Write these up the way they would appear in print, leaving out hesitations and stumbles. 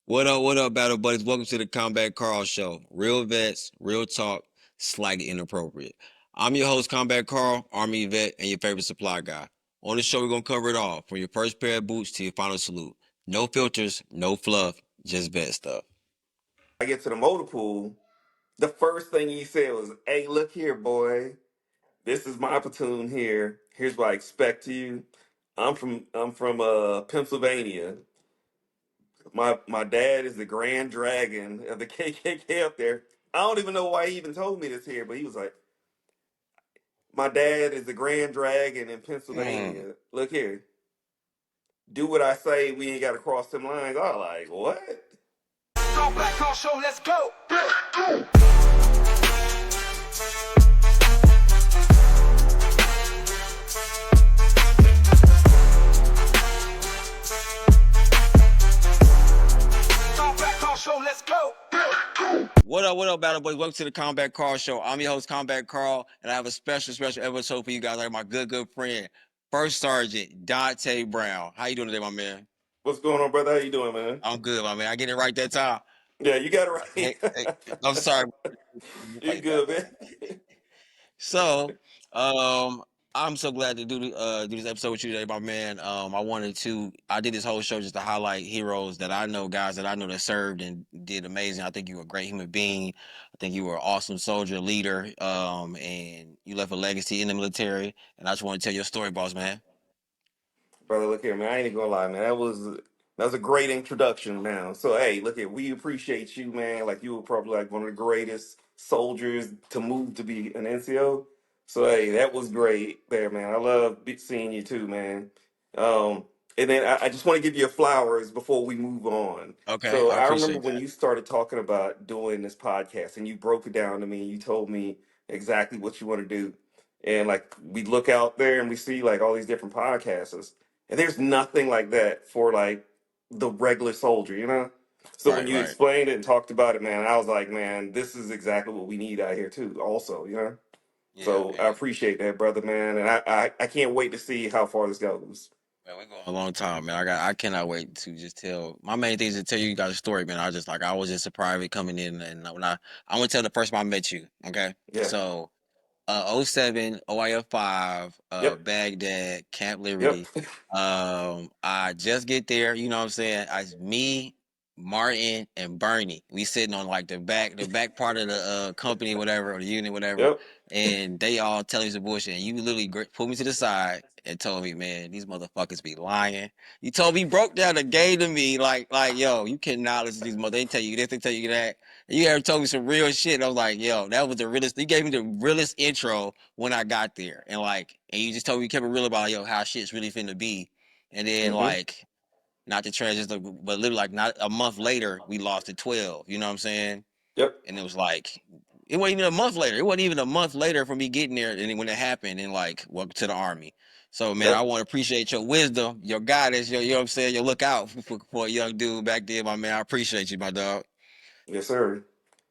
What up, battle buddies? Welcome to the Combat Carl Show. Real vets, real talk, slightly inappropriate. I'm your host, Combat Carl, Army vet, and your favorite supply guy. On the show, we're gonna cover it all, from your first pair of boots to your final salute. No filters, no fluff, just vet stuff. I get to the motor pool, the first thing he said was, "Hey, look here, boy. This is my platoon here. Here's what I expect of you. I'm from Pennsylvania. My dad is the Grand Dragon of the KKK up there. I don't even know why he even told me this here, but he was like, my dad is the Grand Dragon in Mm. Pennsylvania. Look here, do what I say. We ain't got to cross them lines." I was like, what? Go back on show, let's go. Go back on show, let's go. What up, battle boys? Welcome to the Combat Carl Show. I'm your host, Combat Carl, and I have a special episode for you guys. Like my good friend, First Sergeant Donta Brown. How you doing today, my man? What's going on, brother? How you doing, man? I'm good, my man. I get it right that time. Yeah, you got Hey, it hey, right. I'm sorry. You Like that, good, man. man? So, um, I'm so glad to do this episode with you today, my man. I did this whole show just to highlight heroes that I know, guys that I know that served and did amazing. I think you were a great human being. I think you were an awesome soldier, leader, and you left a legacy in the military. And I just want to tell your story, boss man. Brother, look here, man. I ain't even gonna lie, man. That was a great introduction, now. So hey, look here, we appreciate you, man. Like you were probably like one of the greatest soldiers to move to be an NCO. So hey, that was great there, man. I love seeing you too, man. Um, and then I just want to give you flowers before we move on. Okay, So I I remember appreciate when that. you started talking about doing this podcast, and you broke it down to me. You told me exactly what you want to do, and like we look out there and we see like all these different podcasters, and there's nothing like that for like the regular soldier, you know? So when Right, you right. explained it and talked about it, man, I was like, man, this is exactly what we need out here too, also, you know? Yeah, So I man. appreciate that, brother, man. And I can't wait to see how far this goes. Man, we going a long time, man. I cannot wait to just tell my main thing is to tell you guys a story, man. I was just surprised coming in, and when I want to tell the first time I met you, okay? Yeah. So '07 OIF 5, Yep. Baghdad, Camp Yep. Liberty. I just get there, you know what I'm saying? Me, Martin, and Bernie. We sitting on like the back part of the company, whatever, or the unit, whatever, Yep. and they all telling me some bullshit. And you literally pulled me to the side and told me, man, these motherfuckers be lying. You told me, broke down the game to me, like, yo, you cannot listen to these mother. They tell you this, they tell you that. You ever told me some real shit. I was like, yo, that was the realest. You gave me the realest intro when I got there. And you just told me, you kept it real about, yo, how shit's really finna be. And then, Mm-hmm. like, not to transition, but literally, like, not a month later, we lost to 12. You know what I'm saying? Yep. And it was like, it wasn't even a month later. It wasn't even a month later from me getting there. And then when it happened, and like, welcome to the Army. So, man, I Yep. want to appreciate your wisdom, your guidance, you know what I'm saying? Your lookout for a young dude back then, my man. I appreciate you, my dog. Yes, sir.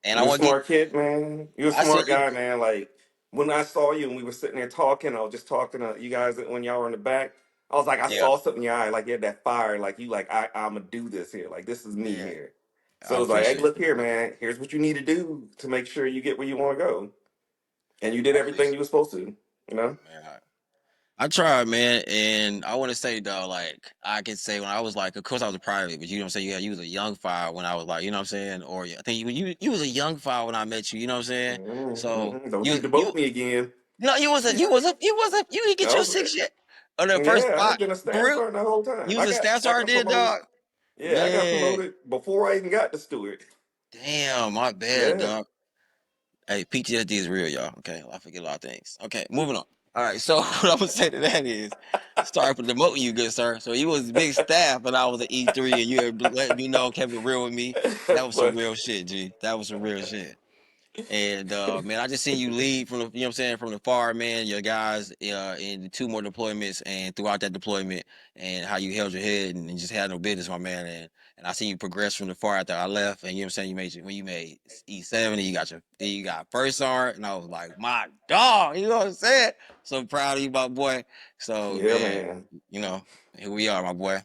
And I You're a want to get, smart kid, man. You're a I seen smart you. guy, man. Like when I saw you and we were sitting there talking, I was just talking to you guys when y'all were in the back. I was like, I Yeah. saw something in your eye, like you had that fire, like you like I'm gonna do this here, like this is me Yeah, here. So I it was like, hey, appreciate look here, man. Here's what you need to do to make sure you get where you want to go, and you did I everything appreciate you were supposed to. You know? man. I tried, man, and I want to say though, like I can say when I was like, of course I was a private, but you know what I'm saying. Yeah, you was a young fire when I was like, you know what I'm saying, or I think you was a young fire when I met you. You know what I'm saying. So Don't you you demote me again? no, you didn't get I your was, six yet on the first yeah, spot I've been a for staff real. sergeant the whole You time. was a staff I got sergeant, then, promoted. dog. Yeah, I got Man, promoted before I even got to steward. damn, my bad, Yeah. dog. Hey, PTSD is real, y'all. Okay, I forget a lot of things. Okay, moving on. All right, so what I'm gonna say to that is, sorry for demoting you, good sir. So you was big staff, and I was an E3, and you had let me know, kept it real with me. That That's was some funny. real shit, G. That was some real shit. And man, I just seen you lead from the, you know what I'm saying, from the far, man. Your guys in two more deployments, and throughout that deployment, and how you held your head and just had no business, my man. And I seen you progress from the far after I left, and you know what I'm saying. When you made E70, then you got first sergeant, and I was like, my dog, you know what I'm saying. So proud of you, my boy. So Yeah, man, man. you know, here we are, my boy.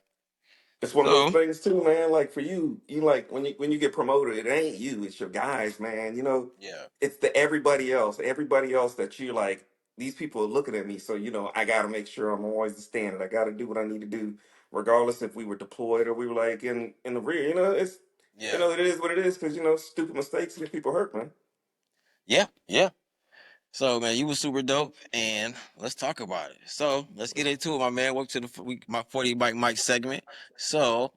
It's one of those So things too, man. Like for you, you like when you get promoted, it ain't you, it's your guys, man. yeah, It's the everybody else that you like. These people are looking at me, so I got to make sure I'm always the standard. I got to do what I need to do, regardless if we were deployed or we were like in the rear. yeah, It is what it is because stupid mistakes get people hurt, man. yeah, yeah. So man, you was super dope, and let's talk about it. So let's get into it, my man. Welcome to my 40 bike mic segment. So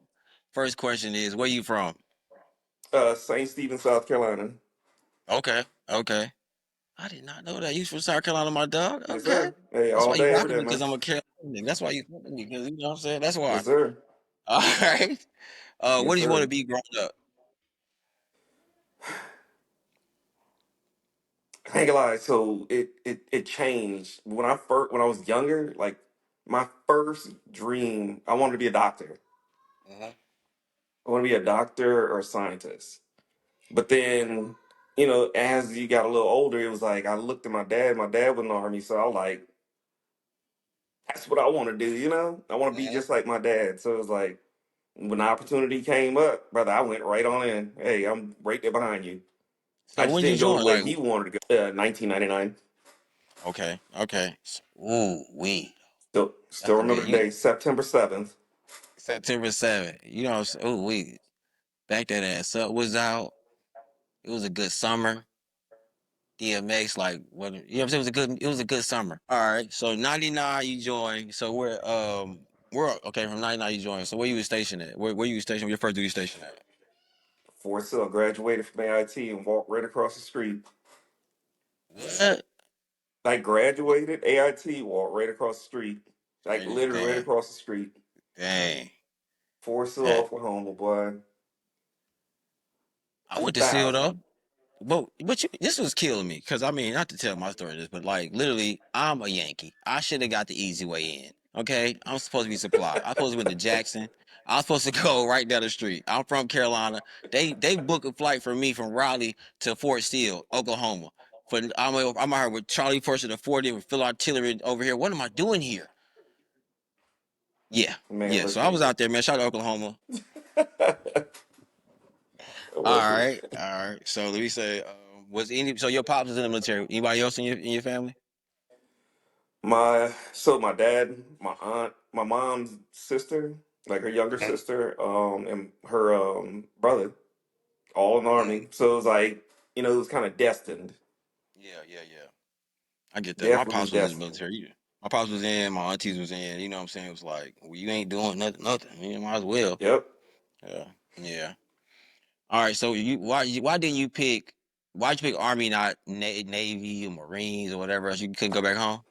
first question is, where you from? St. Stephen, South Carolina. Okay, okay. I did not know that you from South Carolina, my dog. Yes, Okay, sir. Hey, that's all why you day, every rocking day, me because man. I'm a Carolina nigga. That's why you fucking me because you know what I'm saying. That's why. Yes, sir. All right. What Yes, did you want to sir. be growing up? I ain't gonna lie. So it changed when I was younger. Like my first dream, I wanted to be a doctor. Mhm. I want to be a doctor or a scientist. But then, as you got a little older, it was like I looked at my dad. My dad was in the army, so I was like, that's what I want to do. I want to be Mhm. just like my dad. So it was like when the opportunity came up, brother, I went right on in. Hey, I'm right there behind you. I So just when you didn't go the join, way like, he wanted to go. 1999. okay, okay. Ooh, we. Still That's a remember good. the You day, September 7th. September 7th. You know, oh we back that ass up was out. It was a good summer. DMX, like what you know what I'm saying? It was a good summer. All right. So 99 you joined. So we're okay, from 99 you joined. So where you was stationed at? Where you was stationed? Where your first duty station at? Fort Sill, graduated from AIT and walked right across the street. What? I graduated AIT, walked right across the street. Like Right, literally right dang. across the street. Dang. Fort Sill, That Oklahoma, boy. I went to SEAL 2000. though. But this was killing me because I mean, not to tell my story this, but like literally, I'm a Yankee. I should have got the easy way in. Okay, I'm supposed to be supply. I'm supposed to went to Jackson. I was supposed to go right down the street. I'm from Carolina. They booked a flight for me from Raleigh to Fort Steele, Oklahoma. I'm out here with Charlie First and the 40 with Phil Artillery over here. What am I doing here? Yeah, Man, yeah. So look I was here. out there, man. Shout out to Oklahoma. All Look here. right, all right. So let me say, so your pops was in the military. Anybody else in your family? My dad, my aunt, my mom's sister, like her younger Mhm. sister, and her brother, all in the army. Mhm. So it was like, it was kind of destined. Yeah, yeah, yeah. I get that. My Definitely pops was in the destined. military. Yeah. My pops was in. My aunties was in. You know what I'm saying? It was like, well, you ain't doing nothing. Nothing. You might as well. Yep. Yeah, yeah. All right. So why didn't you pick? Why'd you pick Army, not Navy or Marines or whatever else? You couldn't go back home.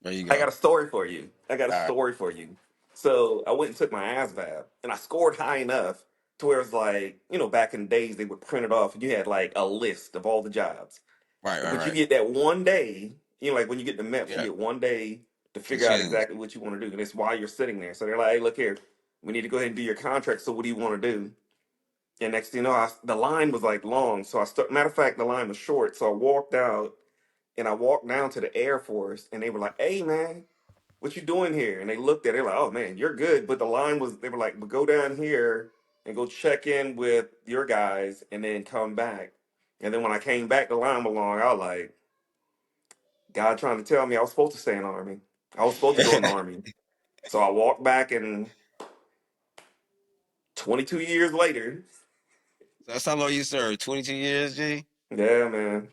There you I got go. a story for you. I got a All right. story for you. So I went and took my ASVAB, and I scored high enough to where it's like, back in the days they would print it off, and you had like a list of all the jobs. Right. Right. But you Right. get that one day, like when you get the MEPS, you Yeah. get one day to To figure out choose. exactly what you want to do, and it's while you're sitting there. So they're like, "Hey, look here, we need to go ahead and do your contract. So what do you want to do?" And next thing you know, the line was like long. So matter of fact, the line was short. So I walked out and I walked down to the Air Force, and they were like, "Hey, man, what you doing here?" And they looked at it like, "Oh man, you're good." But the line was, they were like, "But go down here and go check in with your guys, and then come back." And then when I came back, the line was long. I was like, God trying to tell me I was supposed to stay in the army. I was supposed to go in the army. So I walked back, and 22 years later, So that's how long you served. 22 years, G. yeah, man,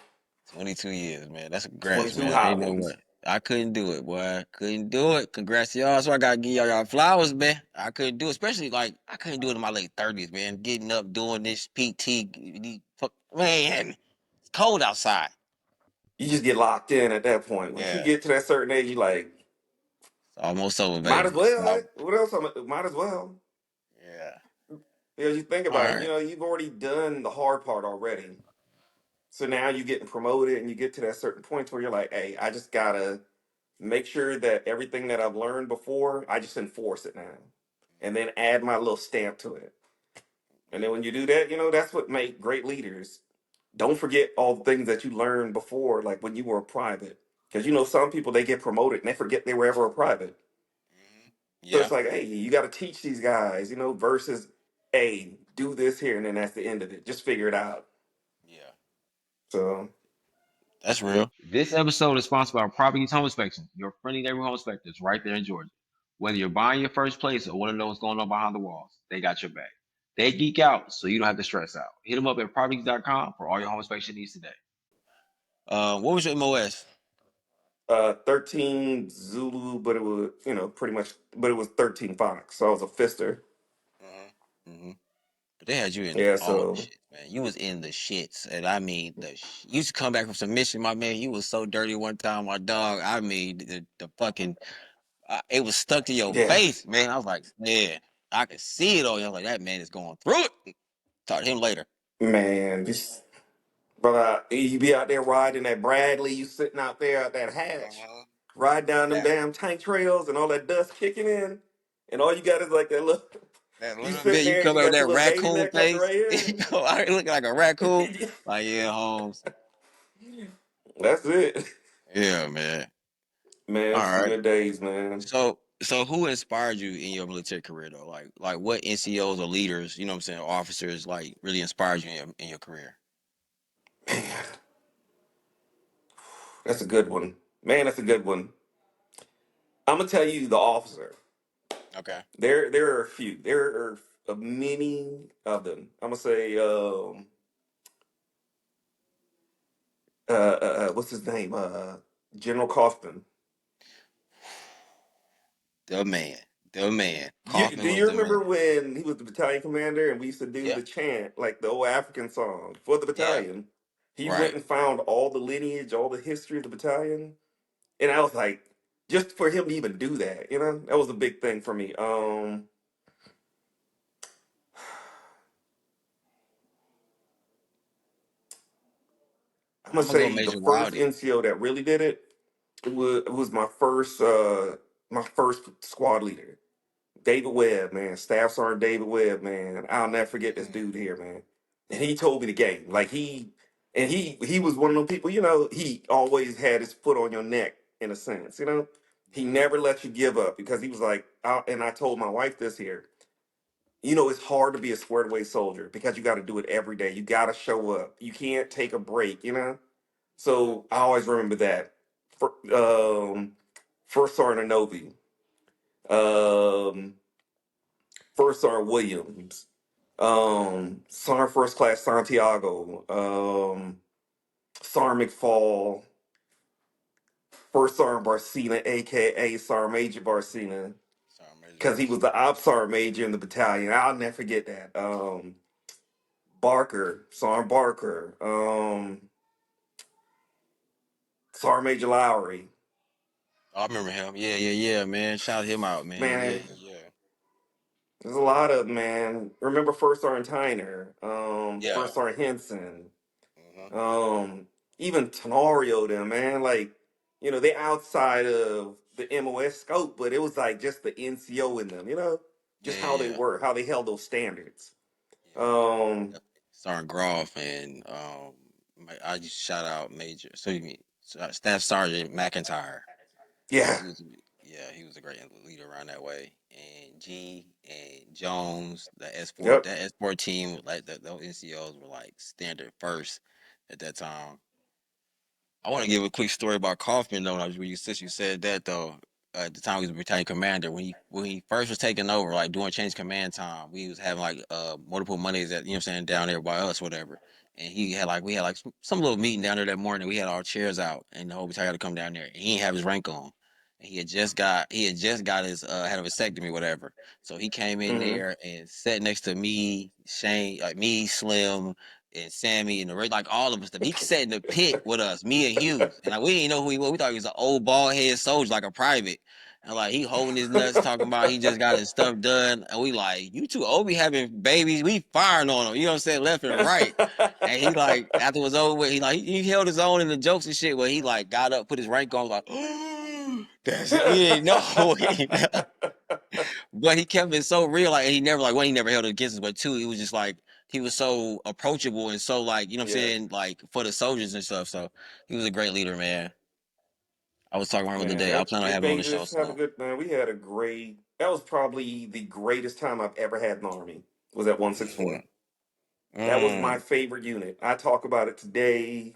22 years, man. That's congrats, 22 man. I ain't know hot what. I couldn't do it, boy. Couldn't do it. Congrats to y'all. So I gotta give y'all flowers, man. I couldn't do it, especially like I couldn't do it in my late 30s, man. Getting up, doing this PT, man. It's cold outside. You just get locked in at that point. Once you Yeah, get to that certain age, you like, it's almost over, might as baby. well. What else? Might as well. Yeah. Because you think All about it, right. you've already done the hard part already. So now you're getting promoted, and you get to that certain point where you're like, hey, I just gotta make sure that everything that I've learned before, I just enforce it now, and then add my little stamp to it. And then when you do that, that's what make great leaders. Don't forget all the things that you learned before, like when you were a private. Because some people, they get promoted and they forget they were ever a private. So Yeah. it's like, hey, you got to teach these guys, versus, hey, do this here, and then that's the end of it. Just figure it out. Yeah. So, That's real. This episode is sponsored by Properties Home Inspection, your friendly neighborhood home inspectors right there in Georgia. Whether you're buying your first place or want to know what's going on behind the walls, they got your back. They geek out so you don't have to stress out. Hit them up at properties.com for all your home inspection needs today. What was your MOS? 13 Zulu, but it was, pretty much, but it was 13 Fox. So I was a fister. Mm-hmm. But they had you in Yeah, all the so, shit, man. You was in the shits, and I mean you used to come back from submission, my man. You was so dirty one time, my dog. I mean the fucking it was stuck to your yeah, face, man. I was like, man, I could see it on you. I was like, that man is going through it. Talk to him later. man, this, brother, you be out there riding that Bradley, you sitting out there at that hatch, Uh-huh. ride down them That damn tank trails and all that dust kicking in, and all you got is like that little, that you little sitting bit, you there and come you out with got your that little gator raccoon neck up face. right You here. know, I look like a raccoon. Like, yeah, Holmes. That's it. Yeah, man. Man, All it's some right. good days, man. So who inspired you in your military career though? Like what NCOs or leaders, you know what I'm saying, officers like really inspired you in your career? Man, that's a good one. Man, that's a good one. I'm gonna tell you the officer. Okay. There are a few. There are many of them. I'm gonna say, what's his name? General Kaufman. The man. The man. Do Kaufman was you the man. remember when he was the battalion commander and we used to do Yeah. the chant, like the old African song for the Yeah. battalion? He went Right. and found all the lineage, all the history of the battalion, and I was like, just for him to even do that, that was a big thing for me. I'm gonna I'm gonna go say the Major first Wildy. NCO that really did it. It was my first squad leader, David Webb, man, Staff Sergeant David Webb, man. I'll never forget this Mm, dude here, man. And he told me the game, like he was one of those people, he always had his foot on your neck in a sense. He mhm, never let you give up because he was like, and I told my wife this here. It's hard to be a squared away soldier because you got to do it every day. You got to show up. You can't take a break. yeah. So I always remember that. For, First Sergeant Novi, um, First Sergeant Williams, Sergeant First Class Santiago, Sergeant McFall, First Sergeant Barcina, aka Sergeant Major Barcina, Sorry, Major because he was Barcina. the op sergeant major in the battalion. I'll never forget that. Barker, Sergeant Barker, Sergeant Major Lowry. Oh, I remember him. Yeah, yeah, yeah, man. Shout him out, man. Yeah, Man, yeah, there's a lot of man. Remember First Sergeant Tyner, yeah. First Sergeant Henson, Yeah. um, even Tenorio, them man. Like, they outside of the MOS scope, but it was like just the NCO in them. Yeah, Just how they yeah, were, how they held those standards. yeah. Um, Yep. Sergeant Groff and I just shout out Major. So you mean Staff Sergeant McIntyre. yeah, He was, he was a great leader around that way. And G and Jones, yep. that S4 team, like those NCOs were like standard first at that time. I want to give a quick story about Kaufman though. Since you said that though, at the time he was a battalion commander when he first was taking over, like doing change command time, we was having like multiple Mondays that what I'm saying down there by us, whatever. And we had like some little meeting down there that morning. We had our chairs out, and the whole battalion had to come down there. And he didn't have his rank on. And he had just got his had a vasectomy, whatever. So he came in Hmm. there and sat next to me, Shane, like me, Slim, and Sammy and like all of us. He sat in the pit with us, me and Hughes, and like we didn't know who he was. We thought he was an old bald head soldier, like a private. And like he holding his nuts, talking about he just got his stuff done, and we like, you too old, be having babies. We firing on him, you know what I'm saying, left and right. And he like after it was over with, he held his own in the jokes and shit. Where he like got up, put his rank on, like, that's it. We didn't know. We didn't know. But he kept it so real, like he never like one, he never held it against us, but two, he was just like he was so approachable and so like, you know what I'm Yeah, saying, like for the soldiers and stuff. So he was a great leader, man. I was talking about him the other man. day. I It, plan on it having him on made the show us have a soon. good man. We had a great that was probably the greatest time I've ever had in the Army. Was at 164. Mm, That was my mm, favorite unit. I talk about it today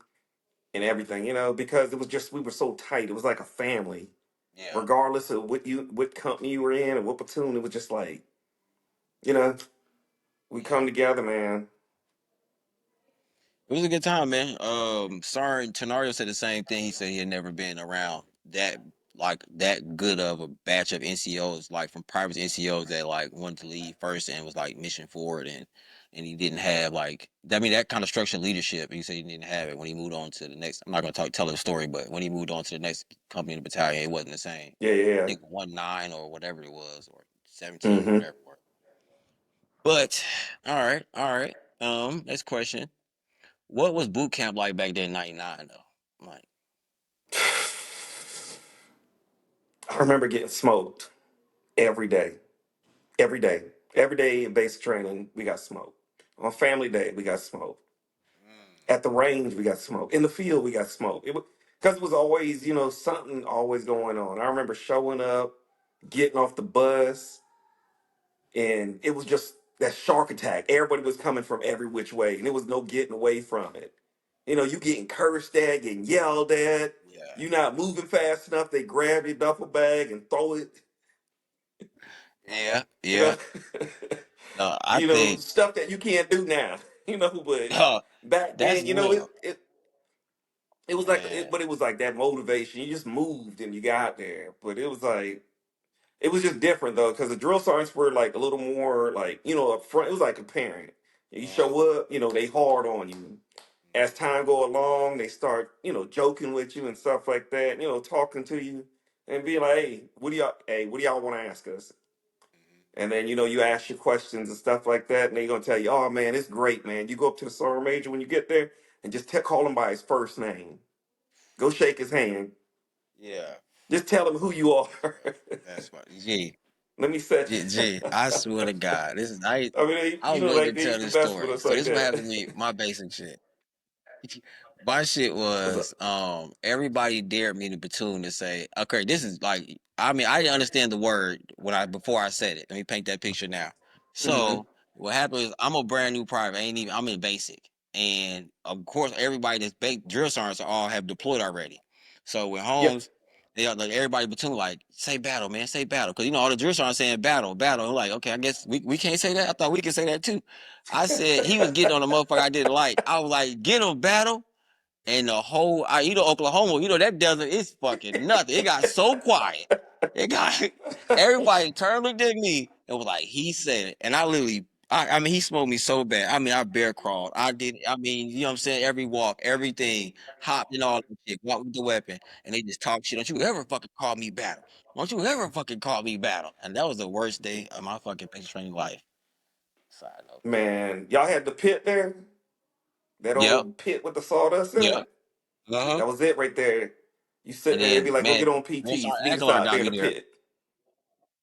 and everything, because it was just we were so tight. It was like a family, yeah, regardless of what company you were in and what platoon. It was just like you know we yeah. come together, man. It was a good time, man. Sorry, Tenario said the same thing. He said he had never been around that good of a batch of NCOs, like from private NCOs that like wanted to lead first and was like mission forward and he didn't have like I mean that kind of structured leadership. He said he didn't have it when he moved on to the next. I'm not gonna tell the story, but when he moved on to the next company in the battalion, it wasn't the same. Yeah, I yeah. think 1-9 or whatever it was, or 17 or Mm-hmm. whatever. But all right. Next question. What was boot camp like back then in '99 though? Like, I remember getting smoked every day, every day in basic training. We got smoked. On family day, we got smoked. At the range, we got smoked. In the field, we got smoked. It was because it was always, something always going on. I remember showing up, getting off the bus, and it was just that shark attack. Everybody was coming from every which way, and there was no getting away from it. You getting cursed at, getting yelled at. yeah, You not moving fast enough, they grab your duffel bag and throw it. yeah, You know, yeah. No, I think stuff that you can't do now. But back that's then, real, it was like, man. but it was like that motivation. You just moved and you got there. But it was like, it was just different though, because the drill sergeants were like a little more like, up front. It was like a parent. You Uh, show up, they hard on you. As time go along, they start, joking with you and stuff like that. Talking to you and being like, hey, what do y'all want to ask us? And then, you ask your questions and stuff like that, and they're gonna tell you, "Oh man, it's great, man." You go up to the sergeant major when you get there, and just call him by his first name. Go shake his hand. yeah, Just tell him who you are. that's what. G, Let me set you. G. I swear to God, this is I mean, they, I was waiting to they tell used to this mess with story. us So like this is what that. happened to me. My basic shit. My shit What's up? was everybody dared me in the platoon to say, okay, this is like I mean, I didn't understand the word when I before I said it. Let me paint that picture now. Hmm. So what happened is I'm a brand new private. I'm in basic. And of course everybody that's drill sergeants all have deployed already. So with Yep. Holmes, they are like everybody platoon like, say battle, man, say battle. Cause all the drill sergeants saying battle, battle. I'm like, okay, I guess we can't say that. I thought we could say that too. I said he was getting on the motherfucker I didn't like. I was like, get him battle. And the whole, Oklahoma, that desert is fucking nothing. It got so quiet. It got everybody turned looked at me and was like, he said it. And I literally, I mean, he smoked me so bad. I mean, I bear crawled. I did, I mean, you know what I'm saying? Every walk, everything, hopped and all that shit, walked with the weapon. And they just talk shit. Don't you ever fucking call me battle. Don't you ever fucking call me battle. And that was the worst day of my fucking basic training life. Side note. Man, y'all had the pit there. That Yep. old pit with the sawdust in Yep. it. Uh-huh. That was it right there. You And sitting there, they'd be then, like, "Go man, get on Drill PT." Sergeant Niggas Aguilar out got there in me the there. pit.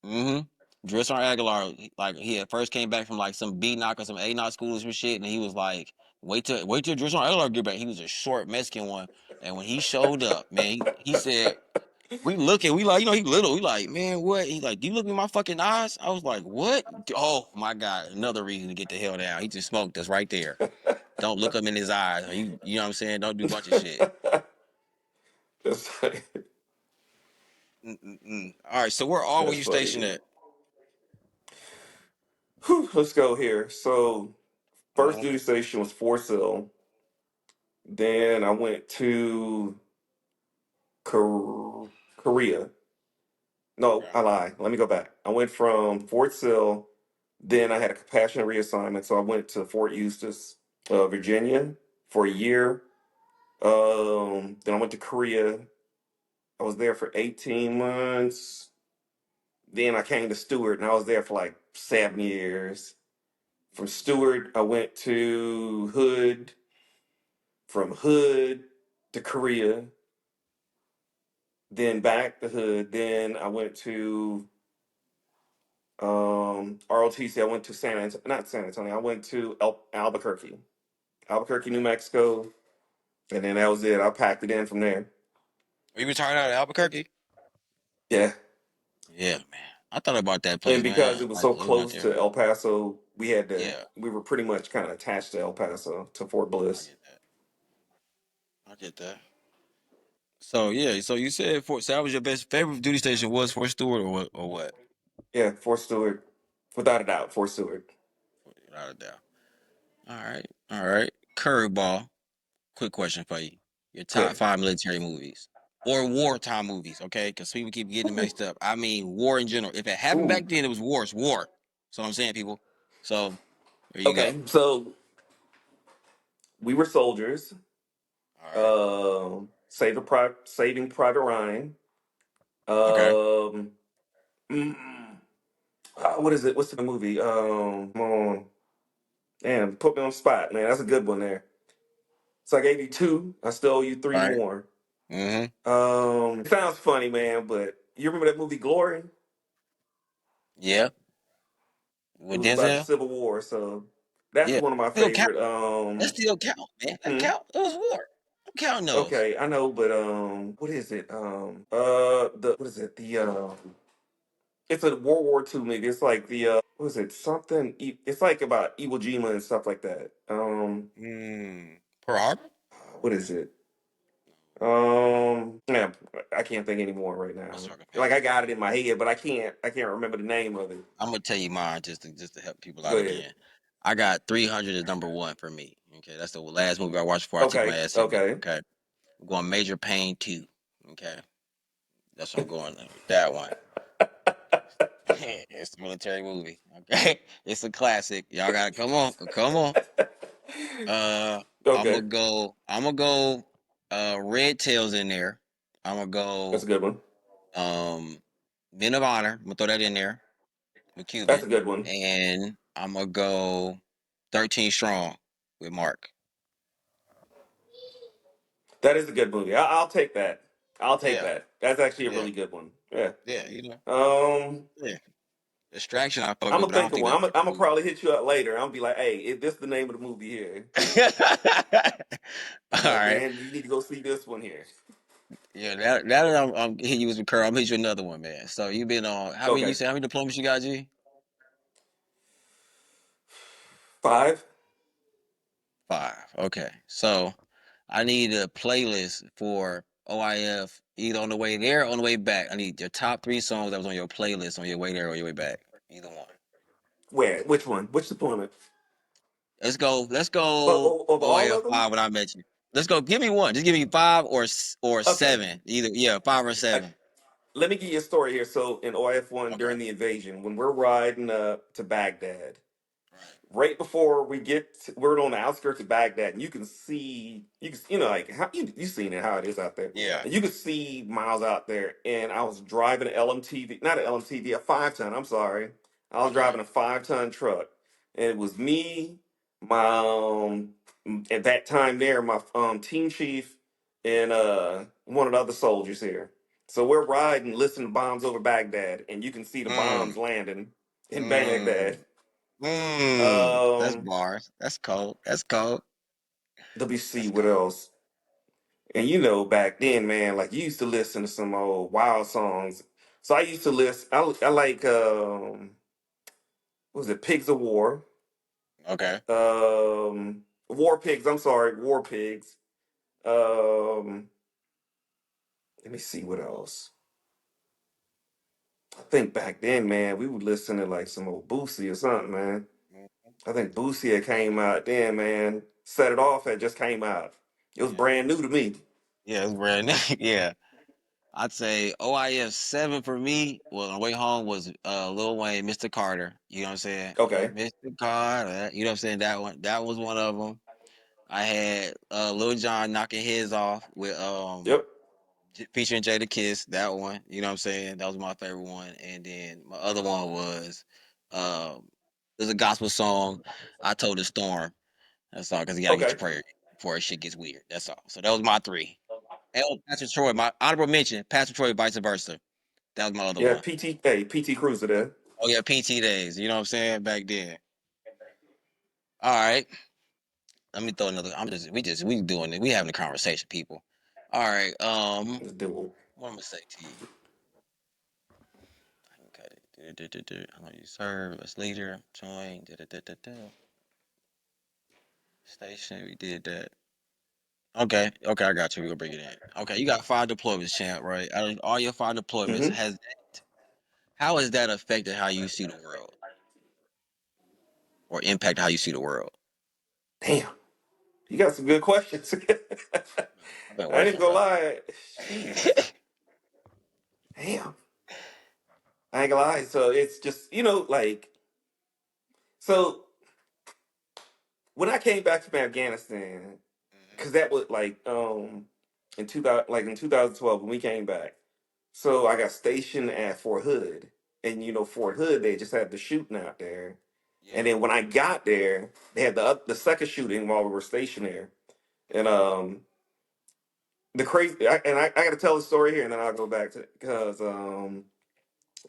Mm-hmm. Drill Sergeant Aguilar, like he had first came back from like some B knock or some A knock school or some shit, and he was like, wait till Drill Sergeant Aguilar get back. He was a short Mexican one, and when he showed up, man, he said, we like, he little, we like, man, what? He like, do you look me in my fucking eyes? I was like, what? Oh my god, another reason to get the hell down. He just smoked us right there. Don't look him in his eyes. You know what I'm saying? Don't do a bunch of shit. That's funny. Mm-mm-mm. All right, so where all were That's you stationed funny. at? Whew, let's go here. So first Uh-huh. duty station was Fort Sill. Then I went to Korea. No, Okay. I lied. Let me go back. I went from Fort Sill. Then I had a compassionate reassignment, so I went to Fort Eustis, Virginia, for a year. Then I went to Korea. I was there for 18 months. Then I came to Stewart, and I was there for like 7 years. From Stewart, I went to Hood. From Hood to Korea, then back to Hood. Then I went to ROTC. I went to not San Antonio. I went to Albuquerque, New Mexico, and then that was it. I packed it in from there. Are you retired out of Albuquerque? Yeah, Yeah, man. I thought about that And place, because man. it was Like so living out close there. to El Paso, Yeah, we were pretty much kind of attached to El Paso, to Fort I Bliss. get that. I get that. So yeah, so you said Fort. So that was your best favorite duty station was Fort Stewart or what? Or what? Yeah, Fort Stewart, without a doubt, Fort Stewart. Without a doubt. All right, all right. Curveball. Quick question for you. Your top Okay. five military movies or wartime movies, okay? Because people keep getting Ooh, mixed up. I mean, war in general. If it happened ooh. back then, it was war. It's war. So I'm saying, people. So there you go. Okay, so we were soldiers. All right. Saving Private Ryan. Okay. Um, mm, what is it? What's the movie? Come on, damn, put me on the spot, man. That's a good one there. So I gave you two. I still owe you three All right. more. Mm-hmm. It sounds funny, man, but you remember that movie Glory? Yeah. It With was about the Denzel. Civil War, so that's Yeah. one of my Still count. favorite. That still count, man. That Hmm? count. It was war. I'm counting those. Okay, I know, but what is it? The what is it? It's a World War II movie. It's like what is it? It's like about Iwo Jima and stuff like that. Pearl Harbor. What is it? Yeah, I can't think anymore right I'm now. sorry, Like I pass. got it in my head, but I can't remember the name of it. I'm gonna tell you mine just to help people Go out ahead. again. I got 300 is number one for me. Okay, that's the last movie I watched before I took my Okay, ass in. okay, Okay, I'm going Major Pain 2. Okay, that's what I'm going with that one. It's a military movie. Okay, it's a classic. Y'all gotta come on, come on. I'm okay. gonna go. I'm gonna go. Red Tails in there. I'm gonna That's a go. good one. Um, Men of Honor. I'm gonna throw that in there with That's Cuban, a good one. and I'm gonna go 13 Strong with Mark. That is a good movie. I'll take that. I'll take Yeah, that. That's actually a yeah, really good one. Yeah. yeah. You know, Um, yeah. Distraction I fuck I'm with, gonna but I think don't of think one. that's a I'm favorite gonna movie. probably hit you up later. I'm gonna be like, hey, is this the name of the movie here? All Like, right. man, you need to go see this one here. Yeah, now that I'm hitting you with some curve, I'm hitting you another one, man. So you've been on how many? You Okay. say how many diplomas you got, G? 5. Five. Okay. So I need a playlist for OIF either on the way there or on the way back. I need your top three songs that was on your playlist on your way there or your way back. Either one. Where? Which one? Which deployment? Let's go. Let's go. Of all OIF of them? five. When I mentioned. Let's go. Give me one. Just give me five or Okay. seven. Either yeah, five or I, seven. let me give you a story here. So in OIF 1 Okay. during the invasion, when we're riding up to Baghdad, Right. right before we're on the outskirts of Baghdad, and you know, like how you seen it how it is out there, Yeah. and you could see miles out there. And I was driving an LMTV, not an LMTV, a 5 ton. I'm sorry, I was Okay. driving a 5 ton truck, and it was me, my at that time there, my team chief, and one of the other soldiers here. So we're riding, listening to bombs over Baghdad, and you can see the Mm. bombs landing in Baghdad. Mm. That's Um, bars. That's cold. That's cold. Let me see That's what cold. else. And you know, back then, man, like you used to listen to some old wild songs. So I used to listen. I like what was it Pigs of War? Okay. War Pigs. I'm sorry, War Pigs. Um, Let me see what else. I think back then, man, we would listen to like some old Boosie or something, man. Mhm. I think Boosie had came out then, man. Set It Off had just came out. It was Yeah. brand new to me. Yeah, it's brand new. Yeah. I'd say OIF seven for me. Well, on the way home was Lil Wayne, Mr. Carter. You know what I'm saying? Okay. Mr. Carter. You know what I'm saying? That one. That was one of them. I had Lil Jon knocking his off with Yep. featuring Jada Kiss. That one. You know what I'm saying? That was my favorite one. And then my other one was um, there's a gospel song. I told the storm. That's all because you gotta get your Okay. prayer before shit gets weird. That's all. So that was my three. And Pastor Troy, my honorable mention, Pastor Troy, vice versa. That was my other Yeah, one. PT Cruiser there. Oh yeah, PT days. You know what I'm saying? Back then. All right. Let me throw another. We doing it. We having a conversation, people. All right. Let's do What I'm gonna say to you? I can cut it. I know you serve as leader. Join. Station. We did that. Okay. Okay. I got you. We gonna bring it in. Okay. You got 5 deployments, champ. Right. Out of all your 5 deployments, Hmm. has how has that affected how you see the world or impact how you see the world? Damn, you got some good questions. I've been I ain't working, gonna bro. lie. Jeez, damn. I ain't gonna lie. So it's just like so when I came back from Afghanistan, because that was like in 2000, like in 2012 when we came back. So I got stationed at Fort Hood, and Fort Hood they just had the shooting out there, Yeah. and then when I got there, they had the second shooting while we were stationed there, and the crazy I got to tell the story here, and then I'll go back to because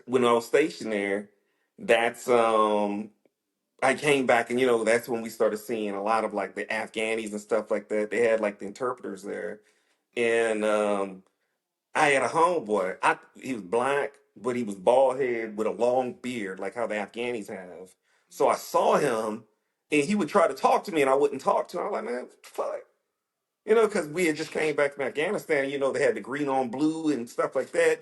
when I was stationed there, that's I came back and that's when we started seeing a lot of like the Afghanis and stuff like that. They had like the interpreters there, and I had a homeboy. He was black, but he was bald head with a long beard, like how the Afghanis have. So I saw him, and he would try to talk to me, and I wouldn't talk to him. I'm like, man, what the fuck? Because we had just came back from Afghanistan. They had the green on blue and stuff like that.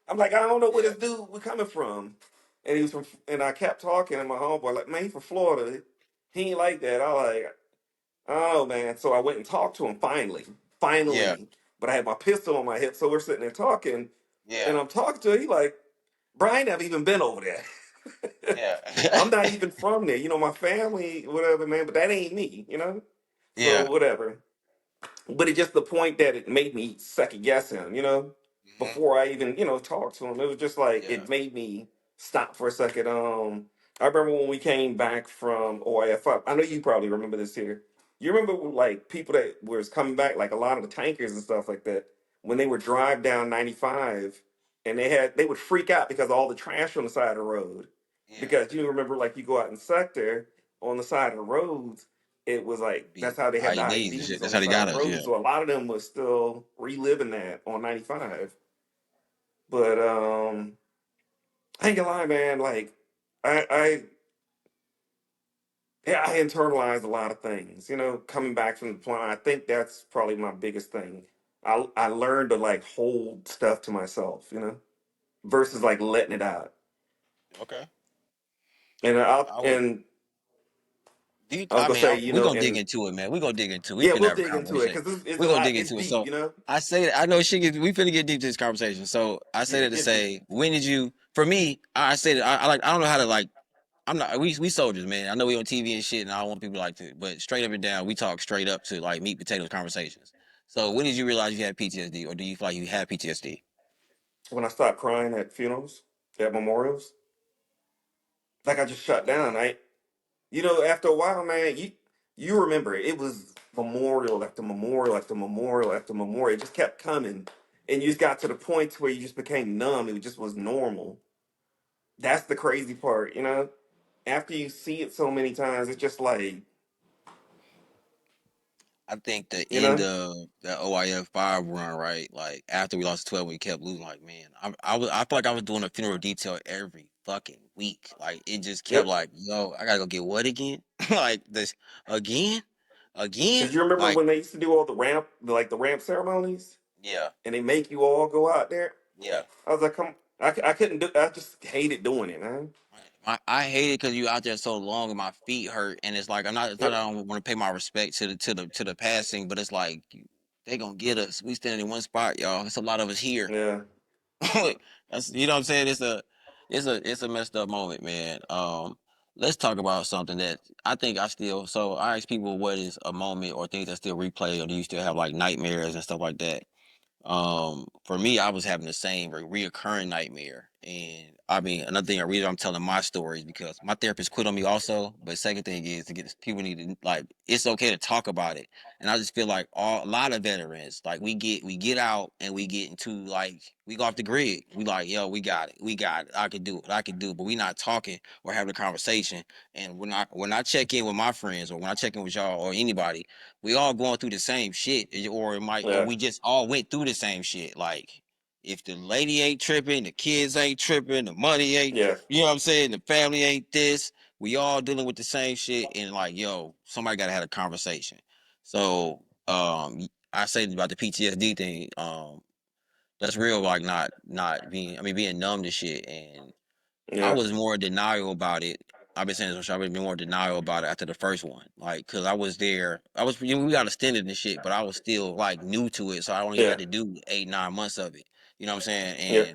I'm like, I don't know where Yeah. this dude was coming from, and he was from. And I kept talking, and my homeboy like, man, he from Florida. He ain't like that. I like, oh man. So I went and talked to him finally, Yeah. finally. But I had my pistol on my hip, so we're sitting there talking, Yeah. and I'm talking to him. He like, Brian, never even been over there. Yeah. I'm not even from there. My family, whatever, man. But that ain't me. So Yeah. whatever. But it's just the point that it made me second guess him, Mhm. before I even, talked to him. It was just like Yeah. it made me stop for a second. I remember when we came back from OIF. I know you probably remember this here. You remember like people that was coming back, like a lot of the tankers and stuff like that, when they would drive down 95 and they would freak out because of all the trash on the side of the road. Yeah. Because you remember like you go out in sector on the side of the roads, it was like Be that's how they had the IEDs and IEDs shit. on That's the how they side of got the us. road. Yeah. So a lot of them was still reliving that on 95. But I ain't gonna lie, man. Like I yeah, I internalized a lot of things. Coming back from the point, I think that's probably my biggest thing. I learned to like hold stuff to myself. Versus like letting it out. Okay. And I I would. and I was I gonna mean, say, we're gonna dig and into it, man. We're gonna dig into it. We yeah, finna we'll have a dig into it conversation. because it's We're a gonna lot. dig It's into it. deep. So I say that I know we finna get deep to this conversation. So I say Yeah, that to it's deep. say, when did you? For me, I say that I like. I don't know how to like. I'm not. We soldiers, man. I know we on TV and shit, and I don't want people like to. But straight up and down, we talk straight up to like meat potatoes conversations. So when did you realize you had PTSD, or do you feel like you had PTSD? When I stopped crying at funerals, at memorials, like I just shut down. Mm, After a while, man, you remember it was memorial after memorial after memorial after memorial. It just kept coming, and you just got to the point where you just became numb. It just was normal. That's the crazy part. After you see it so many times, it's just like I think the you end know, of the OIF 5 run, right? Like after we lost 12, we kept losing. Like, man, I feel like I was doing a funeral detail every fucking week. Like it just kept yep. like, yo, I gotta go get what again? Like this again, Because again. you remember Like, when they used to do all the ramp ceremonies, yeah, and they make you all go out there. yeah. I was like, come, I couldn't do. I just hated doing it, man. I hate it because you out there so long and my feet hurt, and it's like I'm not. It's not Yep. that I don't want to pay my respect to the passing, but it's like they gonna get us. We standing in one spot, y'all. It's a lot of us here. Yeah. That's what I'm saying. It's a messed up moment, man. Let's talk about something that I think I still. So I ask people, what is a moment or things that still replay, or do you still have like nightmares and stuff like that? For me, I was having the same reoccurring nightmare. And I mean, another thing, a reason I'm telling my story is because my therapist quit on me also. But second thing is to get people need to like, it's okay to talk about it. And I just feel like a lot of veterans, like we get out and we get into like, we go off the grid. We like, yo, we got it. I could do it. I could do it. But we not talking or having a conversation. And when I check in with my friends or when I check in with y'all or anybody, we all going through the same shit, or it might, or Yeah. we just all went through the same shit. Like, if the lady ain't tripping, the kids ain't tripping, the money ain't, Yeah. you know what I'm saying, the family ain't this. We all dealing with the same shit, and like, yo, somebody gotta have a conversation. So, I say about the PTSD thing, that's real. Like, not being, I mean, being numb to shit, and I Yeah. was more in denial about it. I've been saying this, I've been more in denial about it after the first one. Like, cause I was there, you know, we got extended and shit, but I was still like new to it. So I only Yeah. had to do 8, 9 months of it. You know what I'm saying? Yeah.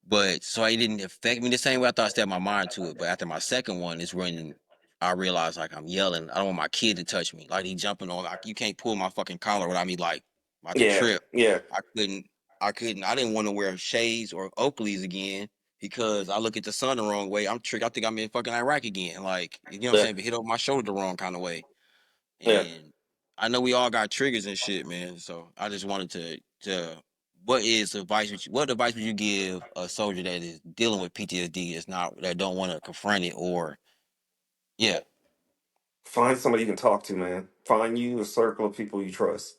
But so it didn't affect me the same way. I thought I set my mind to it. But after my second one is when I realized like I'm yelling. I don't want my kid to touch me. Like he jumping on, like you can't pull my fucking collar without me like about to Yeah. trip. Yeah. I couldn't I didn't want to wear shades or Oakleys again because I look at the sun the wrong way. I'm tricked. I think I'm in fucking Iraq again. Like, you know what I'm Yeah. saying? But hit over my shoulder the wrong kind of way. Yeah. And I know we all got triggers and shit, man. So I just wanted to what advice would you give a soldier that is dealing with PTSD, that don't want to confront it, or yeah. Find somebody you can talk to, man. Find you a circle of people you trust.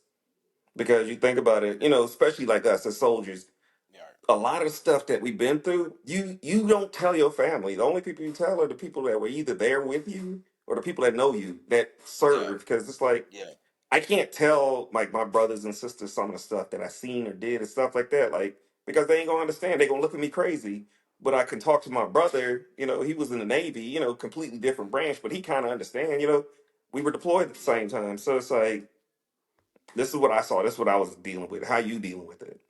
Because you think about it, especially like us as soldiers, Yeah. a lot of stuff that we've been through, you don't tell your family. The only people you tell are the people that were either there with you or the people that know you that Yeah. serve. Because it's like Yeah. I can't tell like my brothers and sisters some of the stuff that I seen or did and stuff like that, like because they ain't gonna understand. They gonna look at me crazy. But I can talk to my brother. He was in the Navy. Completely different branch, but he kind of understand. We were deployed at the Yeah. same time, so it's like this is what I saw. This is what I was dealing with. How you dealing with it?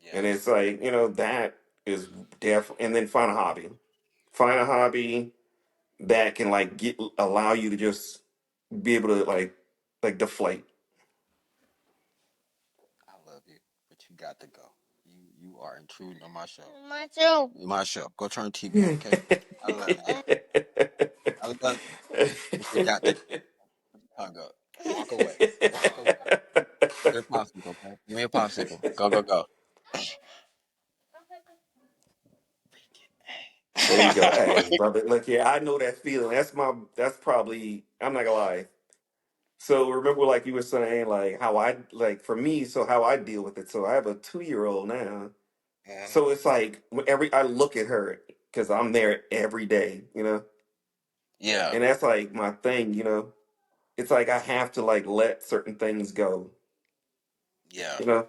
Yeah. And it's like that is definitely. And then find a hobby. Find a hobby that can like allow you to just be able to like deflate. I love you, but you got to go. You are intruding on my show. My show. My show. Go turn the TV on, okay? I love you. I love you, but you got to go. Tongue up. Walk away. Walk away. Get a popsicle, okay? Give me a popsicle. Go, go, go. There you go. Hey, brother, look here. I know that feeling. That's probably, I'm not gonna lie. So remember, like you were saying, like how I, like for me, so how I deal with it. So I have a 2 year old now. Mhm. So it's like I look at her because I'm there every day. Yeah. And that's like my thing. It's like I have to like let certain things go, Yeah. you know?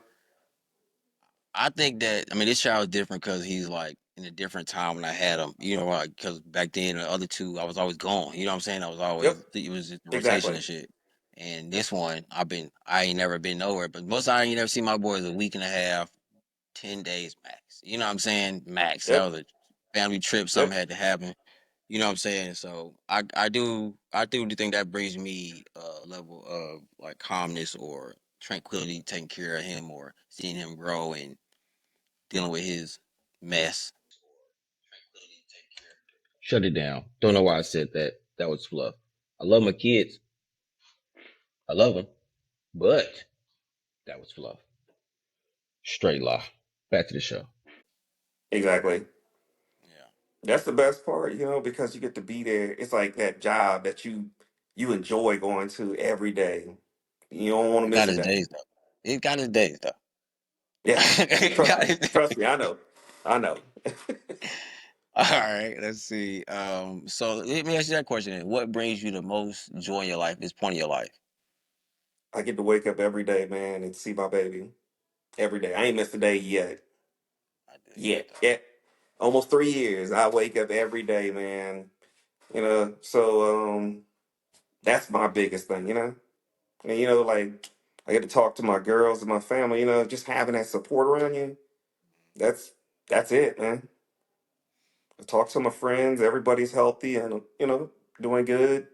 I think that, I mean, this child is different because he's like in a different time when I had him. You know, like because back then the other two I was always gone. You know what I'm saying? Yep, It was just the rotation exactly. and shit. And this one, I ain't never been nowhere. But most I ain't never seen my boys a week and a half, 10 days max. You know what I'm saying? Max. That Yep, was a family trip. Something yep. had to happen. You know what I'm saying? So I do think that brings me a level of like calmness or tranquility, taking care of him or seeing him grow and dealing with his mess. Shut it down. Don't know why I said that. That was fluff. I love my kids. I love them, but that was fluff. Straight lie. Back to the show. Exactly. Yeah, That's the best part, because you get to be there. It's like that job that you enjoy going to every day. You don't want to it miss got a his day. days though. It got his days though. Yeah. It Trust got me. his days. Trust me, I know. I know. All right, let's see. So let me ask you that question: then. What brings you the most joy in your life? This point of your life? I get to wake up every day, man, and see my baby every day. I ain't missed a day yet. I do hear that Yet. though. Yet. Almost 3 years. I wake up every day, man. So that's my biggest thing. And like I get to talk to my girls and my family, just having that support around you. That's that's it, man. I talk to my friends, everybody's healthy and doing good.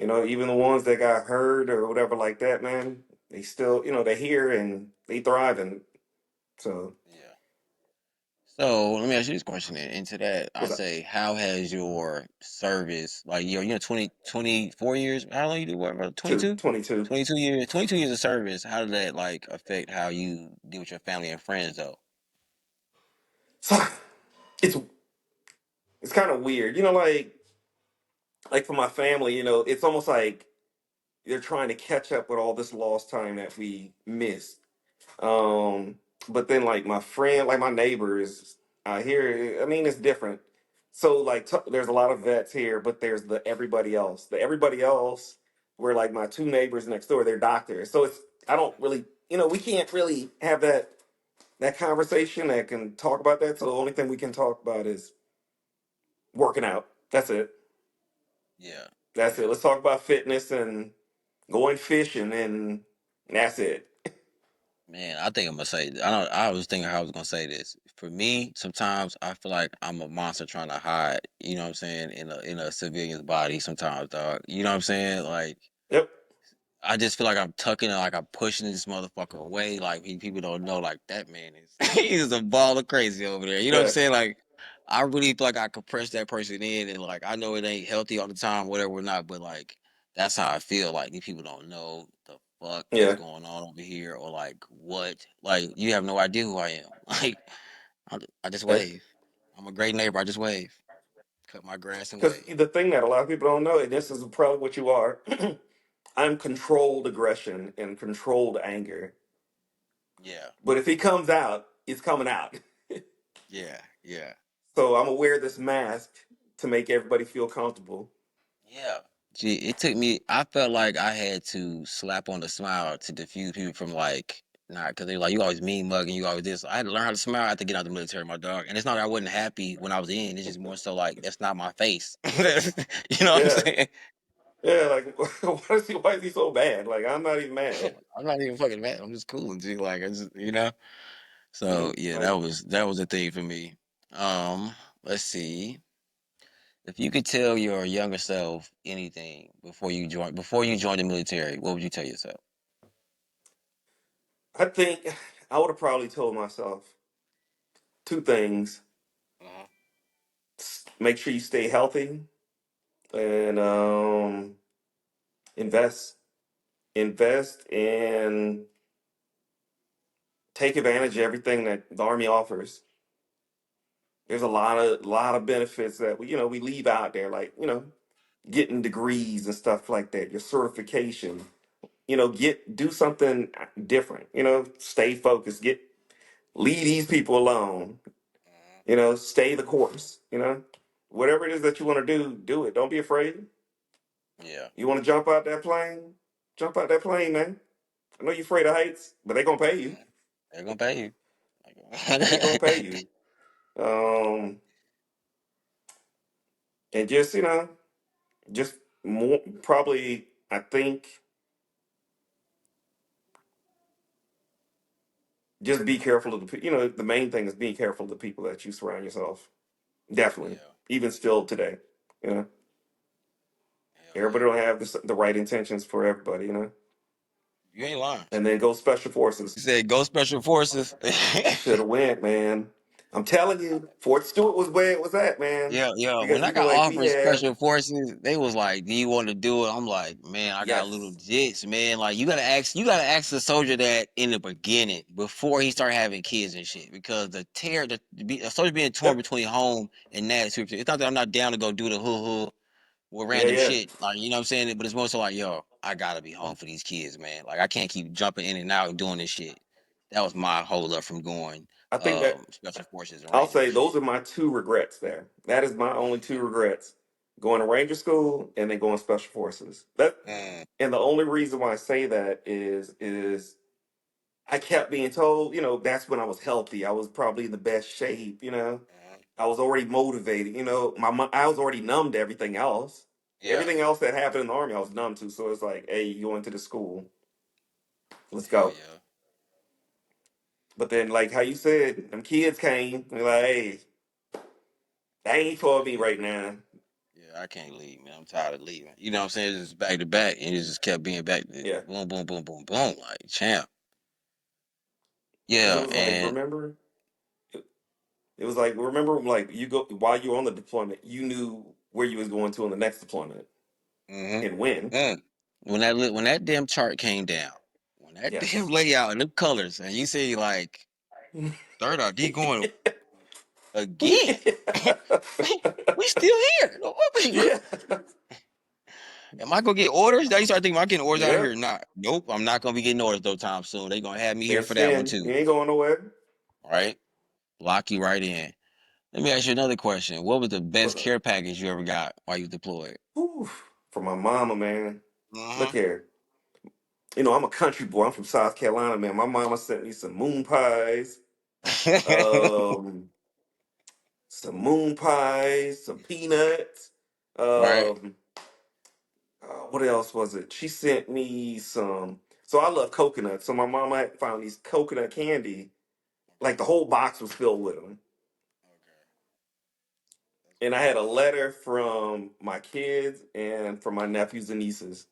Even the ones that got hurt or whatever like that, man, they still, they're here and they thriving. So Yeah. So let me ask you this question then. Into that, I what's up? say, how has your service, like you're 24 years? How long you do what, bro? Two, 22? 22. 22 years. 22 years of service. How did that like affect how you deal with your family and friends though? So it's it's kind of weird, like for my family, it's almost like they're trying to catch up with all this lost time that we missed. But then like my friend, like my neighbors here, I mean, it's different. So like there's a lot of vets here, but there's the everybody else. The everybody else were like my two neighbors next door. They're doctors. So it's I don't really, we can't really have that conversation that can talk about that. So the only thing we can talk about is working out. That's it. Yeah, That's it. yeah. Let's talk about fitness and going fishing, and that's it. Man, I think I'm gonna say. I don't. I was thinking how I was gonna say this. For me, sometimes I feel like I'm a monster trying to hide. You know what I'm saying? In a civilian's body. Sometimes, dog. You know what I'm saying? Like Yep. I just feel like I'm tucking it, like I'm pushing this motherfucker away. Like people don't know, like that man is he's a ball of crazy over there. You know what I'm Yeah. saying? Like I really feel like I compress that person in, and like I know it ain't healthy all the time, whatever or not, but like that's how I feel. Like these people don't know the fuck is Yeah. going on over here, or like what. Like you have no idea who I am. Like I just wave. I'm a great neighbor. I just wave, cut my grass and Because wave. the thing that a lot of people don't know, and this is probably what you are, I'm controlled aggression and controlled anger. Yeah, But if it comes out, it's coming out. yeah, yeah. So I'm gonna wear this mask to make everybody feel comfortable. Yeah. Gee, it took me. I felt like I had to slap on the smile to diffuse people from like, not because they're like, you always mean mugging, you always this. I had to learn how to smile after getting out of the military, my dog. And it's not that I wasn't happy when I was in. It's just more so like that's not my face. You know what I'm Yeah. saying? Yeah, like why is he so bad? Like I'm not even mad. I'm not even fucking mad. I'm just cool. G. Like I just, you know. So yeah, Like that was a thing for me. Let's see. If you could tell your younger self anything before you joined the military, what would you tell yourself? I think I would have probably told myself two things. Uh-huh. Make sure you stay healthy and invest. Invest and take advantage of everything that the army offers. There's a lot of benefits that we leave out there, like getting degrees and stuff like that. Your certification, do something different. Stay focused. Leave these people alone. Mhm. Stay the course. Whatever it is that you want to do, do it. Don't be afraid. Yeah, You want to jump out that plane? Jump out that plane, man. I know you're afraid of heights, but they're gonna pay you. mhm. They're gonna pay you. They're gonna pay you. Um, and just more probably. I think just be careful of the main thing is being careful of the people that you surround yourself. Definitely, Yeah, even still today. You know, hell everybody yeah. don't have the right intentions for everybody. You ain't lying. And then go special You forces. said go special forces. Should have went, man. I'm telling you, Fort Stewart was where it was at, man. Yeah, yeah. Because When I even got like we offered had, special forces, they was like, "Do you want to do it?" I'm like, "Man, I got little yes, jits, man. Like, you gotta ask the soldier that in the beginning before he start having kids and shit, because a soldier being torn yep, between home and that is super. It's not that I'm not down to go do the hoo with yeah, random yeah. shit, like you know what I'm saying. But it's more so like, yo, I gotta be home for these kids, man. Like, I can't keep jumping in and out and doing this shit. That was my hold up from going I think that special forces and I'll ranger say and shit. those are my two regrets there. That is my only two Mm, regrets: going to Ranger School and then going special forces. That mm, and the only reason why I say that is I kept being told, that's when I was healthy. I was probably in the best shape. mm. I was already motivated. I was already numb to everything else. Yeah, Everything else that happened in the army, I was numb to. So it's like, hey, you going to the school? Let's hell go. yeah. But then, like how you said, them kids came. They're like, hey, that ain't for me Yeah, right now. yeah, I can't leave, man. I'm tired of leaving. You know what I'm saying? It's just back to back, and it just kept being back. Yeah, Boom, boom, boom, boom, boom. Like champ. because it Yeah, was like, and remember, it was like, remember, like you go while you were on the deployment, you knew where you was going to on the next deployment mm-hmm. and when. Mm. When that damn chart came down, when that damn Yes. layout and the colors, and you see like third RD going again. we still here. Yeah. Am I gonna get orders? Now you start thinking, am I getting orders out here? Yep. Nah, nope. I'm not gonna be getting orders no time soon. They gonna have me here Fenced for that one in. too. You ain't going nowhere. All right, lock you right in. Let me ask you another question. What was the best What's up? care package you ever got while you deployed? Whew. For my mama, man. Look Mm-hmm. here. You know, I'm a country boy. I'm from South Carolina, man. My mama sent me um, some moon pies, some peanuts. Right. Um, what else was it? She sent me some. So I love coconut. So my mama had found these coconut candy. Like the whole box was filled with them. Okay. That's And I had a crazy. letter from my kids and from my nephews and nieces.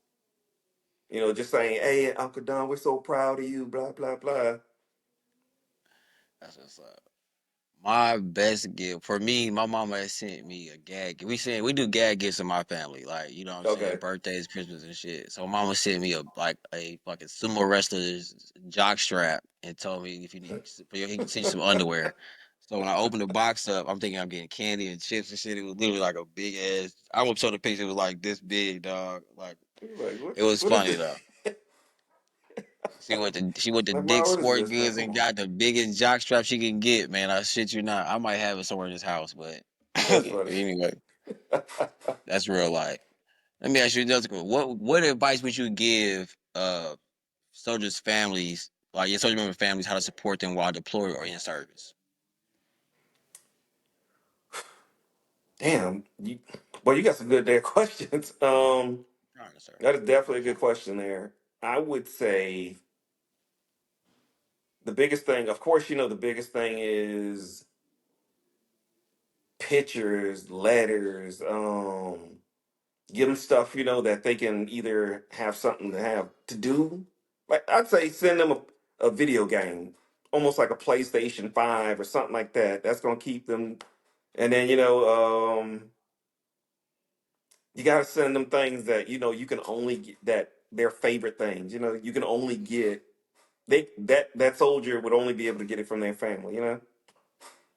You know, just saying, "Hey, Uncle Don, we're so proud of you." Blah blah blah. That's what's up. My best gift for me, my mama had sent me a gag. We do gag gifts in my family, like you know what I'm saying, Okay. birthdays, Christmas, and shit. So mama sent me a fucking sumo wrestler's jock strap and told me if you need, he can send you some underwear. So when I opened the box up, I'm thinking I'm getting candy and chips and shit. It was literally like a big ass. I won't show the picture. It was like this big, dog. Like Like it was what is funny this? though. She went to Like, Ma, Dick's what is Sport this, man? Goods Come and on. got the biggest jock strap she can get, man. I shit you not. I might have it somewhere in this house, but That's funny. anyway, that's real life. Let me ask you another question. What advice would you give soldiers' families, like your soldier member families, how to support them while deployed or in service? Damn, well, you got some good there questions. Trying to serve. That is definitely a good question there. I would say the biggest thing, of course, you know, the biggest thing is pictures, letters, give them stuff, you know, that they can either have something to have to do. Like I'd say send them a video game, almost like a PlayStation 5 or something like that. That's gonna keep them. And then, you know, you gotta send them things that, you know, you can only get that their favorite things. You know, you can only get that soldier would only be able to get it from their family, you know?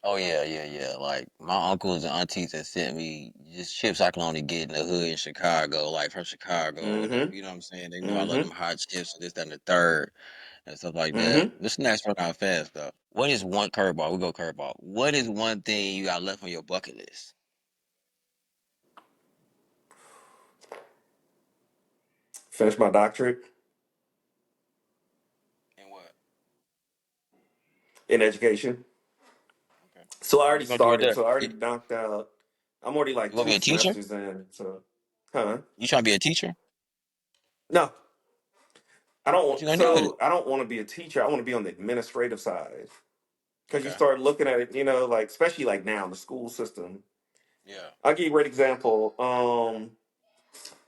Oh yeah, yeah, yeah. Like my uncles and aunties that sent me just chips I can only get in the hood in Chicago, like from Chicago or whatever. Mm-hmm. You know what I'm saying? They know I love them Mm-hmm. hot chips and this, that, and the third and stuff like that. Mm-hmm. The snacks run out fast though. What is one curveball? We go curveball. What is one thing you got left on your bucket list? Finish my doctorate And what? in education. Okay. So I What already you gonna do with started. that? So I already knocked out. I'm already like You gonna be two a teacher? semesters in. So, huh? You trying to be a teacher? No, I don't What you want. gonna do with it? So I don't want to be a teacher. I want to be on the administrative side because you Okay. start looking at it. You know, like especially like now the school system. Yeah. I'll give you a great example.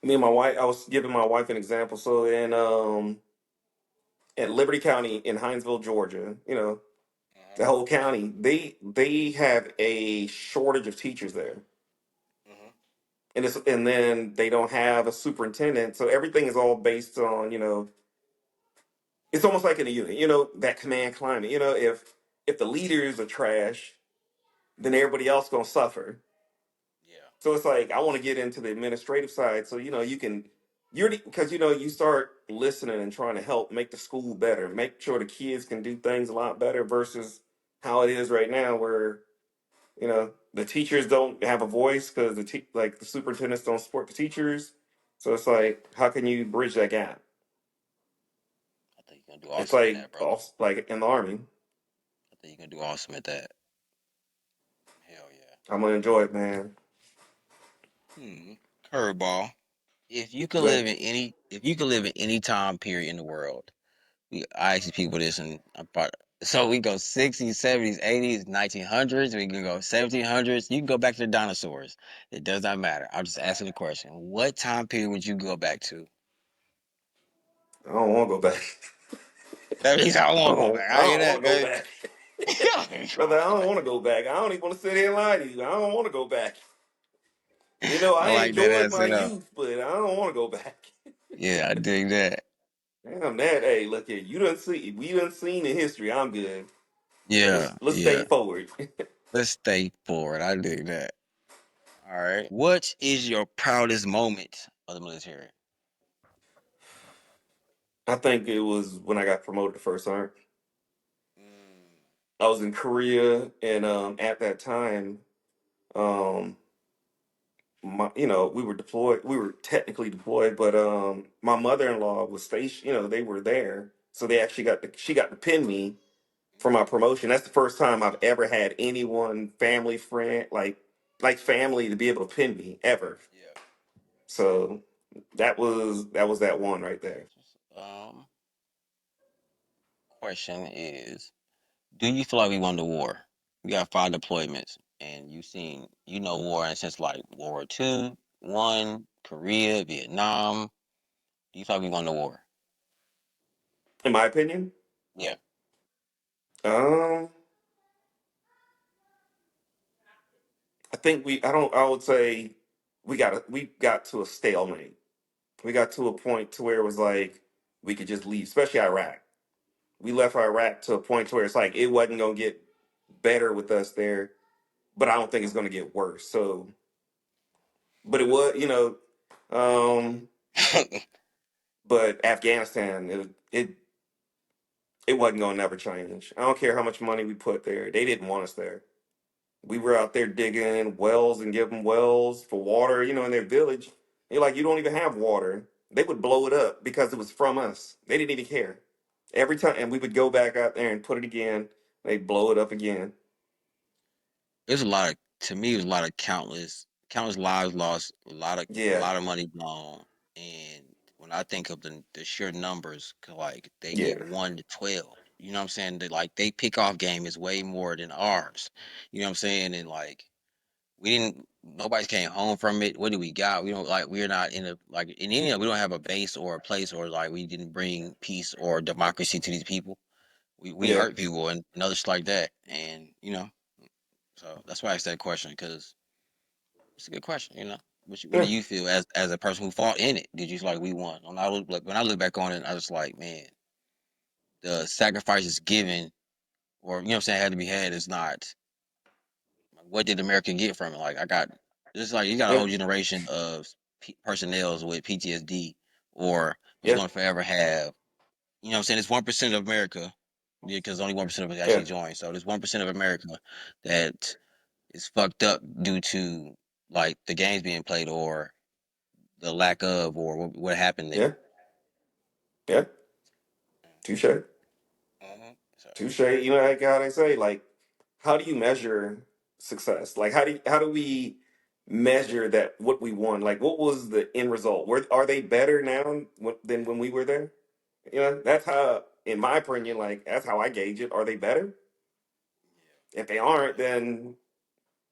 Me and my wife. I was giving my wife an example. So in at Liberty County in Hinesville, Georgia, you know, the Uh-huh. whole county, they have a shortage of teachers there. Uh-huh. And then they don't have a superintendent, so everything is all based on, you know, it's almost like in a unit, you know, that command climate. You know, if the leaders are trash, then everybody else gonna suffer. Yeah. So it's like I want to get into the administrative side, so you know you can because you know you start listening and trying to help make the school better, make sure the kids can do things a lot better versus how it is right now, where you know the teachers don't have a voice because like the superintendents don't support the teachers. So it's like how can you bridge that gap? I think you're gonna do It's awesome in like that, brother. also, like in the army, I think you're gonna do awesome at that. Hell yeah. I'm gonna enjoy it, man. Curveball. But If you could live in any time period in the world, I ask people this and so we go 60s, 70s, 80s, 1900s, we can go 1700s, you can go back to the dinosaurs. It does not matter. I'm just asking the question. What time period would you go back to? I don't want to go back. That means I won't go back. I I hear don't want that, to go man. back. Come Brother, on, I don't man. want to go back. I don't even want to sit here and lie to you. I don't want to go back. You know, I I like that enjoyed my answer though. youth, but I don't want to go back. Yeah, I dig that. Damn that. Hey, look here. We done seen in history. I'm good. Yeah, Let's stay yeah. forward. Let's stay forward. I dig that. All right. What is your proudest moment of the military? I think it was when I got promoted to first sergeant. Mm. I was in Korea, and at that time, um, we were deployed. We were technically deployed, but my mother-in-law was stationed. They were there, so they actually she got to pin me for my promotion. That's the first time I've ever had anyone, family, friend, like family, to be able to pin me ever. Yeah. So that was that one right there. Um, question is, do you feel like we won the war? We got 5 deployments, and you know war and since like World War Two, one, Korea, Vietnam. Do you feel like we won the war? In my opinion, Yeah. um, I think we. I don't. I would say we got to a stalemate. We got to a point to where it was like we could just leave, especially Iraq. We left Iraq to a point to where it's like it wasn't gonna get better with us there, but I don't think it's gonna get worse. So, but it was, um, but Afghanistan, it wasn't gonna never change. I don't care how much money we put there; they didn't want us there. We were out there digging wells and giving wells for water, in their village. They're like, you don't even have water. They would blow it up because it was from us. They didn't even care. Every time, and we would go back out there and put it again. They'd blow it up again. There's a lot of to me. It was a lot of countless lives lost, a Yeah, lot of money blown, and when I think of the sheer numbers, like they yeah, get 1 to 12. You know what I'm saying? They pick off game is way more than ours. You know what I'm saying? And like we didn't. Nobody came home from it. What do we got? We don't like. We're not in a like in India. We don't have a base or a place or like we didn't bring peace or democracy to these people. We yeah, hurt people and others like that. And so that's why I asked that question because it's a good question. What do yeah, you feel as a person who fought in it? Did you feel like we won? When I look back on it, I was like, man, the sacrifices given or what I'm saying had to be had is not what did America get from it? Like I got just like you got a yeah, whole generation of personnels with PTSD or was yeah, going to forever have. What I'm saying? It's 1% of America because only 1% of us yeah, actually joined. So there's 1% of America that is fucked up due to like the games being played or the lack of or what happened there. yeah, yeah. Touche, So touche. Like how they say, like, how do you measure success? Like, how do we measure that what we won? Like, what was the end result? Are they better now than when we were there? That's how, in my opinion, like that's how I gauge it. Are they better? If they aren't, then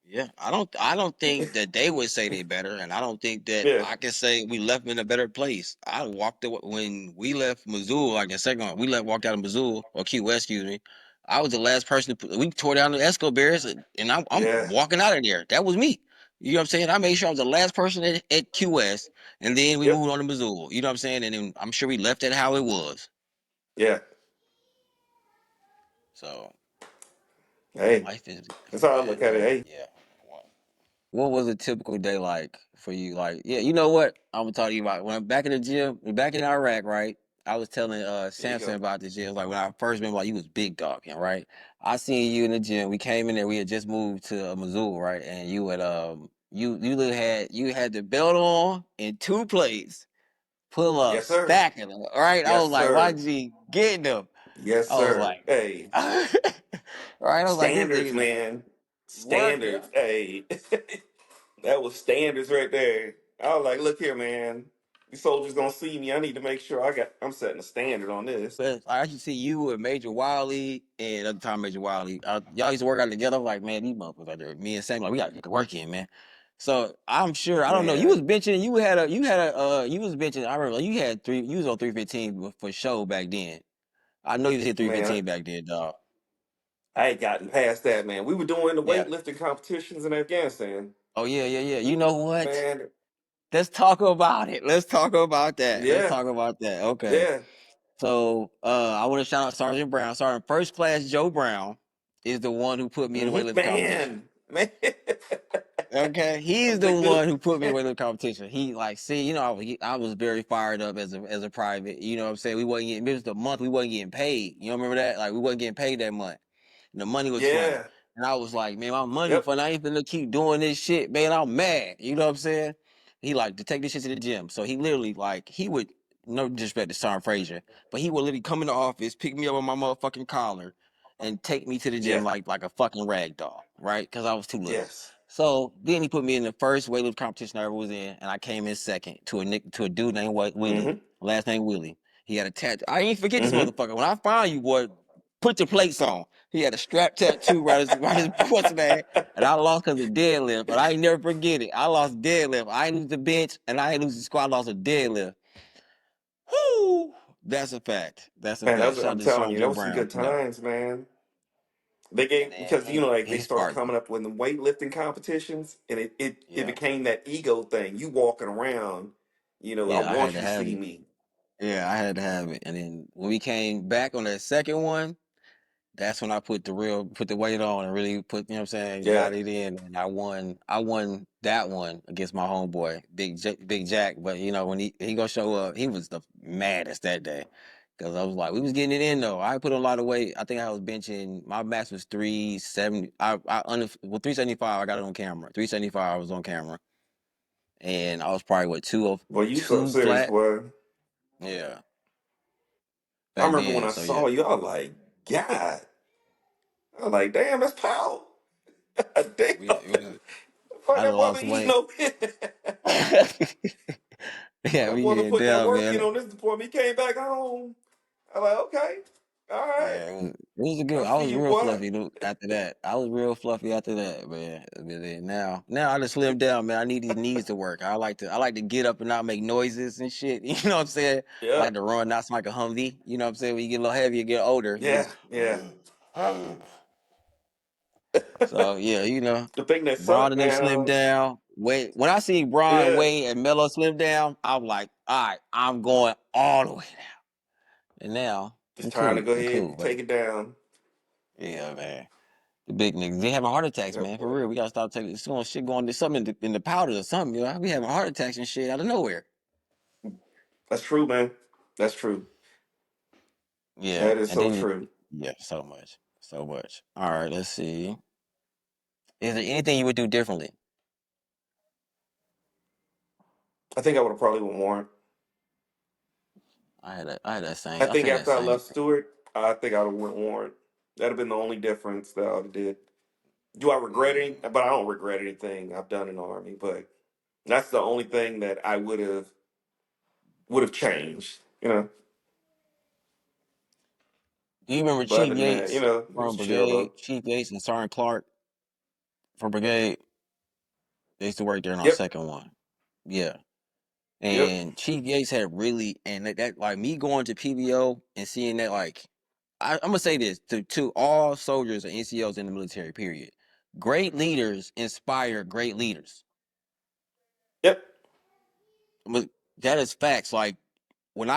yeah, I don't think that they would say they better, and I don't think that yeah, I can say we left in a better place. I walked away when we left Missoula, like the second one, we walked out of Missoula or Key West, excuse me. I was the last person we tore down the Esco Bears, and I'm yeah, walking out of there. That was me. You know what I'm saying? I made sure I was the last person at Q West, and then we yep, moved on to Missoula. You know what I'm saying? And then I'm sure we left it how it was. yeah. So Hey, life is that's how I man, look at it. Hey, yeah. What was a typical day like for you? Like, yeah, you know what? I'm gonna talk to you about when I'm back in the gym, back in Iraq, right? I was telling there you Samson go. about this gym. Like when I first met, like you was big dogging, right? I seen you in the gym. We came in there. We had just moved to Missoula, right? And you had you had the belt on and 2 plates, pull up, Yes, sir. stacking them. All right. I Yes, was like, why sir. did you getting them? Yes, I was sir. like, Hey, right. I was like, this standards, nigga's man. working. Standards. Hey, that was standards right there. I was like, look here, man. These soldiers gonna see me. I need to make sure I'm setting a standard on this. But I actually see you and Major Wiley and other time Major Wiley. Y'all used to work out together. I'm like, man, these motherfuckers out there. Me and Sam, like, we gotta get the work in, man. So I'm sure I don't know. You was Man, benching. You was benching. I remember you had three. You was on 315 for show back then. I know you was hit man, 315 back then, dog. I ain't gotten past that, man. We were doing the Yeah. weightlifting competitions in Afghanistan. Oh yeah, yeah, yeah. You know what? Man, Let's talk about it. Let's talk about that. Let's yeah, talk about that. Okay. yeah. So I want to shout out Sergeant Brown. Sergeant First Class Joe Brown is the one who put me in the weightlifting competition. Man, man. Okay, he's I'm the taking one who put me it. away the competition. He like, see, I was very fired up as a private. You know what I'm saying? We wasn't getting. It was the month we wasn't getting paid. You know, remember that? Like we wasn't getting paid that month. And the money was funny, Yeah. and I was like, man, my money Yep. funny. I ain't finna keep doing this shit, man. I'm mad. You know what I'm saying? He like to take this shit to the gym. So he literally like he would no disrespect to Sean Frazier, but he would literally come in the office, pick me up on my motherfucking collar, and take me to the gym Yeah. like a fucking rag doll, right? Because I was too little. Yes. So then he put me in the first weightlifting competition I ever was in, and I came in second to a dude named Willie, Mm-hmm. last name Willie. He had a tattoo. I ain't forget this Mm-hmm. motherfucker. When I find you, boy, put your plates on. He had a strap tattoo right his what's man, and I lost because of deadlift, but I ain't never forget it. I lost deadlift. I ain't lose the bench, and I ain't lose the squat. I lost a deadlift. Whoo! That's a fact. That's a Man, fact. Shout I'm out to telling Sean you, that Joe was some Brown good for that one. times, man. They And gave then because like they he started sparked coming me. up with the weightlifting competitions, and it Yeah, became that ego thing. You walking around, I yeah. I had want to you to have see it. me. Yeah, I had to have it. And then when we came back on that second one, that's when I put the weight on and really put, you know what I'm saying, Yeah. got it in. And I won that one against my homeboy, Big Jack. But when he gonna show up, he was the maddest that day. Cause I was like, we was getting it in though. I put a lot of weight. I think I was benching. My max was 370. Well 375. I got it on camera. 375. I was on camera, and I was probably what Well, you so 202 serious, flat. boy. Yeah, I back remember when then. I So yeah, saw you, I was like, God. I was like, damn, that's power. Damn. Fuck, I that done boy been lost eating weight. no Yeah, That we boy been getting putting that down, work in man. on this deployment. He came back home. I was like, okay. All right. Yeah, it was a I good. I see was you, real boy. fluffy after that. I was real fluffy after that, man. But then now I just slimmed down, man. I need these knees to work. I like to get up and not make noises and shit. You know what I'm saying? I Yeah. like to run, not like a Humvee. You know what I'm saying? When you get a little heavier, you get older. Yeah. Yeah. So yeah, The thing that Braun sucked and them slim now. down. Wait, when I see Braun, Yeah. Wade, and Melo slim down, I'm like, all right, I'm going all the way down. And now It's I'm time to cool. go I'm ahead cool, and take buddy. it down. Yeah, man. The big niggas, they having heart attacks, Yeah, man. For boy. real, we gotta stop taking shit going. There's something in the powders or something. We having heart attacks and shit out of nowhere. That's true, man. That's true. Yeah, That is and so then true. yeah, so much, so much. All right, let's see. Is there anything you would do differently? I think I would have probably went Warren. I had that I same. I think feel that after I same. left Stewart, I think I would have went Warren. That'd have been the only difference that I would have did. Do I regret Mm. it? But I don't regret anything I've done in the army. But that's the only thing that I would have changed. Do you remember But other Chief than that, Yates it was from chill Brigade? though. Chief Yates and Sergeant Clark from Brigade. They used to work there on our Yep. second one. Yeah. Yep. And Chief Yates had really, and that like me going to PBO and seeing that, like, I'm gonna say this to all soldiers and NCOs in the military. Period. Great leaders inspire great leaders. Yep. But that is facts. Like when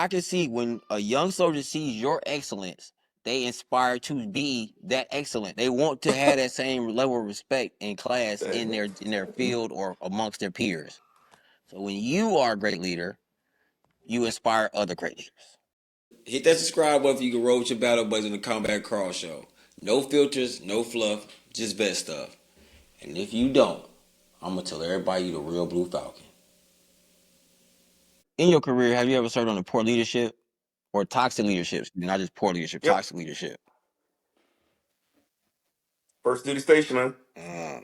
a young soldier sees your excellence, they inspire to be that excellent. They want to have that same level of respect in class, in their field, or amongst their peers. So when you are a great leader, you inspire other great leaders. Hit that subscribe button if you can roll with your battle buddies in the Combat Crawl Show. No filters, no fluff, just best stuff. And if you don't, I'm gonna tell everybody you the real Blue Falcon. In your career, have you ever served under poor leadership or toxic leadership? Not just poor leadership, Yep. toxic leadership. First duty station, man. Mm.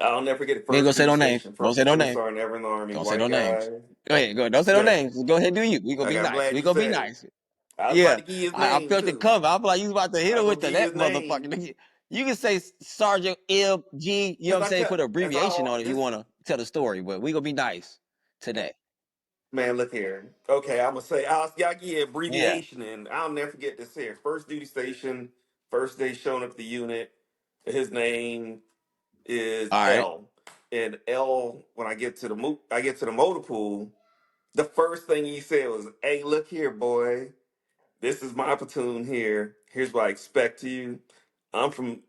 I'll never forget it. You ain't First gonna say duty no names. station. Don't First say no lieutenant names. sergeant ever in the army. Don't say no White guy. names. Go ahead, go ahead. Don't say no Yeah. names. Just go ahead and do you. We gonna be I'm nice. glad We you gonna be said it. nice. I was about Yeah, to give his I name felt it too. coming. I feel like you was about to hit I him was with gonna give that his name motherfucker. You can say Sergeant LG, you know what because I'm I saying? Put kept an as I abbreviation on it if you this want to tell the story, but we gonna be nice today. man. Look here. Okay, I'm gonna say y'all give you Yeah. abbreviation, and I'll never forget this here. First duty station. First day showing up at the unit. His name is All right. L. And L. When I get to the motor pool. The first thing he said was, "Hey, look here, boy. This is my platoon here. Here's what I expect of you. I'm from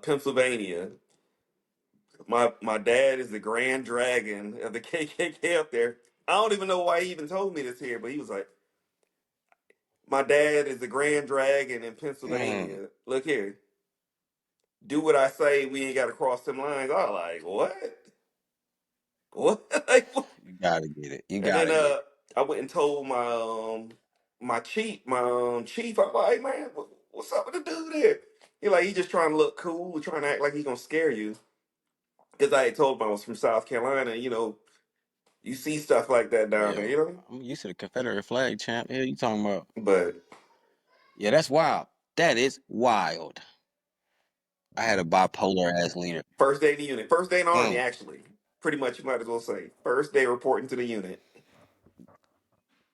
Pennsylvania. my dad is the Grand Dragon of the KKK up there. I don't even know why he even told me this here, but he was like, "My dad is the Grand Dragon in Mm, Pennsylvania. Look here, do what I say. We ain't got to cross them lines." I was like, "What? What?" Like, what? you gotta get it. You And then gotta get it. I went and told my chief. I'm like, "Hey, man, what's up with the dude there?" He just trying to look cool, trying to act like he gonna scare you. Because I had told him I was from South Carolina. You see stuff like that down Yeah, there. I'm used to the Confederate flag, champ. Yeah, you talking about? But Yeah, that's wild. That is wild. I had a bipolar ass leader. first day in the unit, first day in the army, Mm. actually, pretty much you might as well say first day reporting to the unit.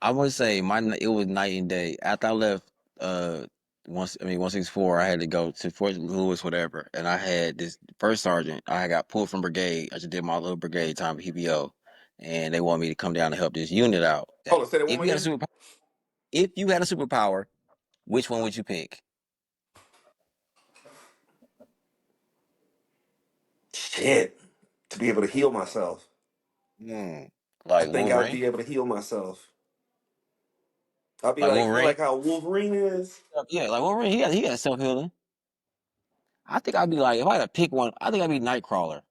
I would say it was night and day. After I left, once I mean 164, I had to go to Fort Lewis, whatever, and I had this first sergeant. I got pulled from brigade. I just did my little brigade time at PBO, and they wanted me to come down to help this unit out. Hold on, say that one If more you had a again. superpower, if you had a superpower, which one would you pick? Shit, to be able to heal myself. Mm. I Like think I'd Wolverine? be able to heal myself. I'll be Like like, Wolverine? like how Wolverine is. Yeah, like Wolverine. He got self healing. I think I'd be like, if I had to pick one, I think I'd be Nightcrawler.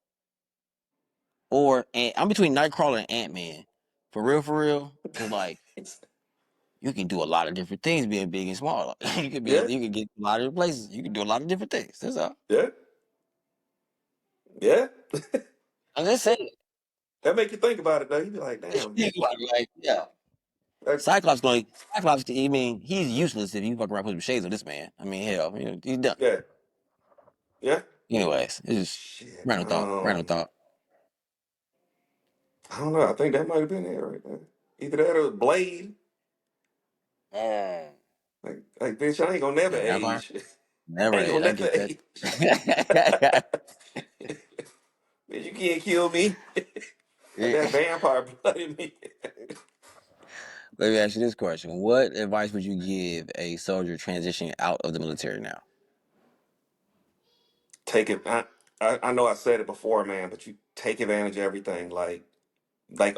Or I'm between Nightcrawler and Ant Man. For real. Cause like you can do a lot of different things being big and small. Like, Yeah, you can get a lot of different places. You can do a lot of different things. That's all. yeah, yeah. I'm just saying. That make you think about it, though. You be like, damn. like, yeah. That, Cyclops, I mean, he's useless if you fuck around with some shades on this man. I mean, hell, he's done. yeah, yeah. Anyways, it's just Shit. random thought. Random thought. I don't know. I think that might have been it right there. Either that or Blade. Mm. Like, bitch, I ain't gonna never Yeah, vampire. age. I Never ain't ate. gonna I never get that. age. Bitch, you can't kill me. Got that vampire blood in me. Let me ask you this question. What advice would you give a soldier transitioning out of the military now? Take it. I know I said it before, man, but you take advantage of everything. Like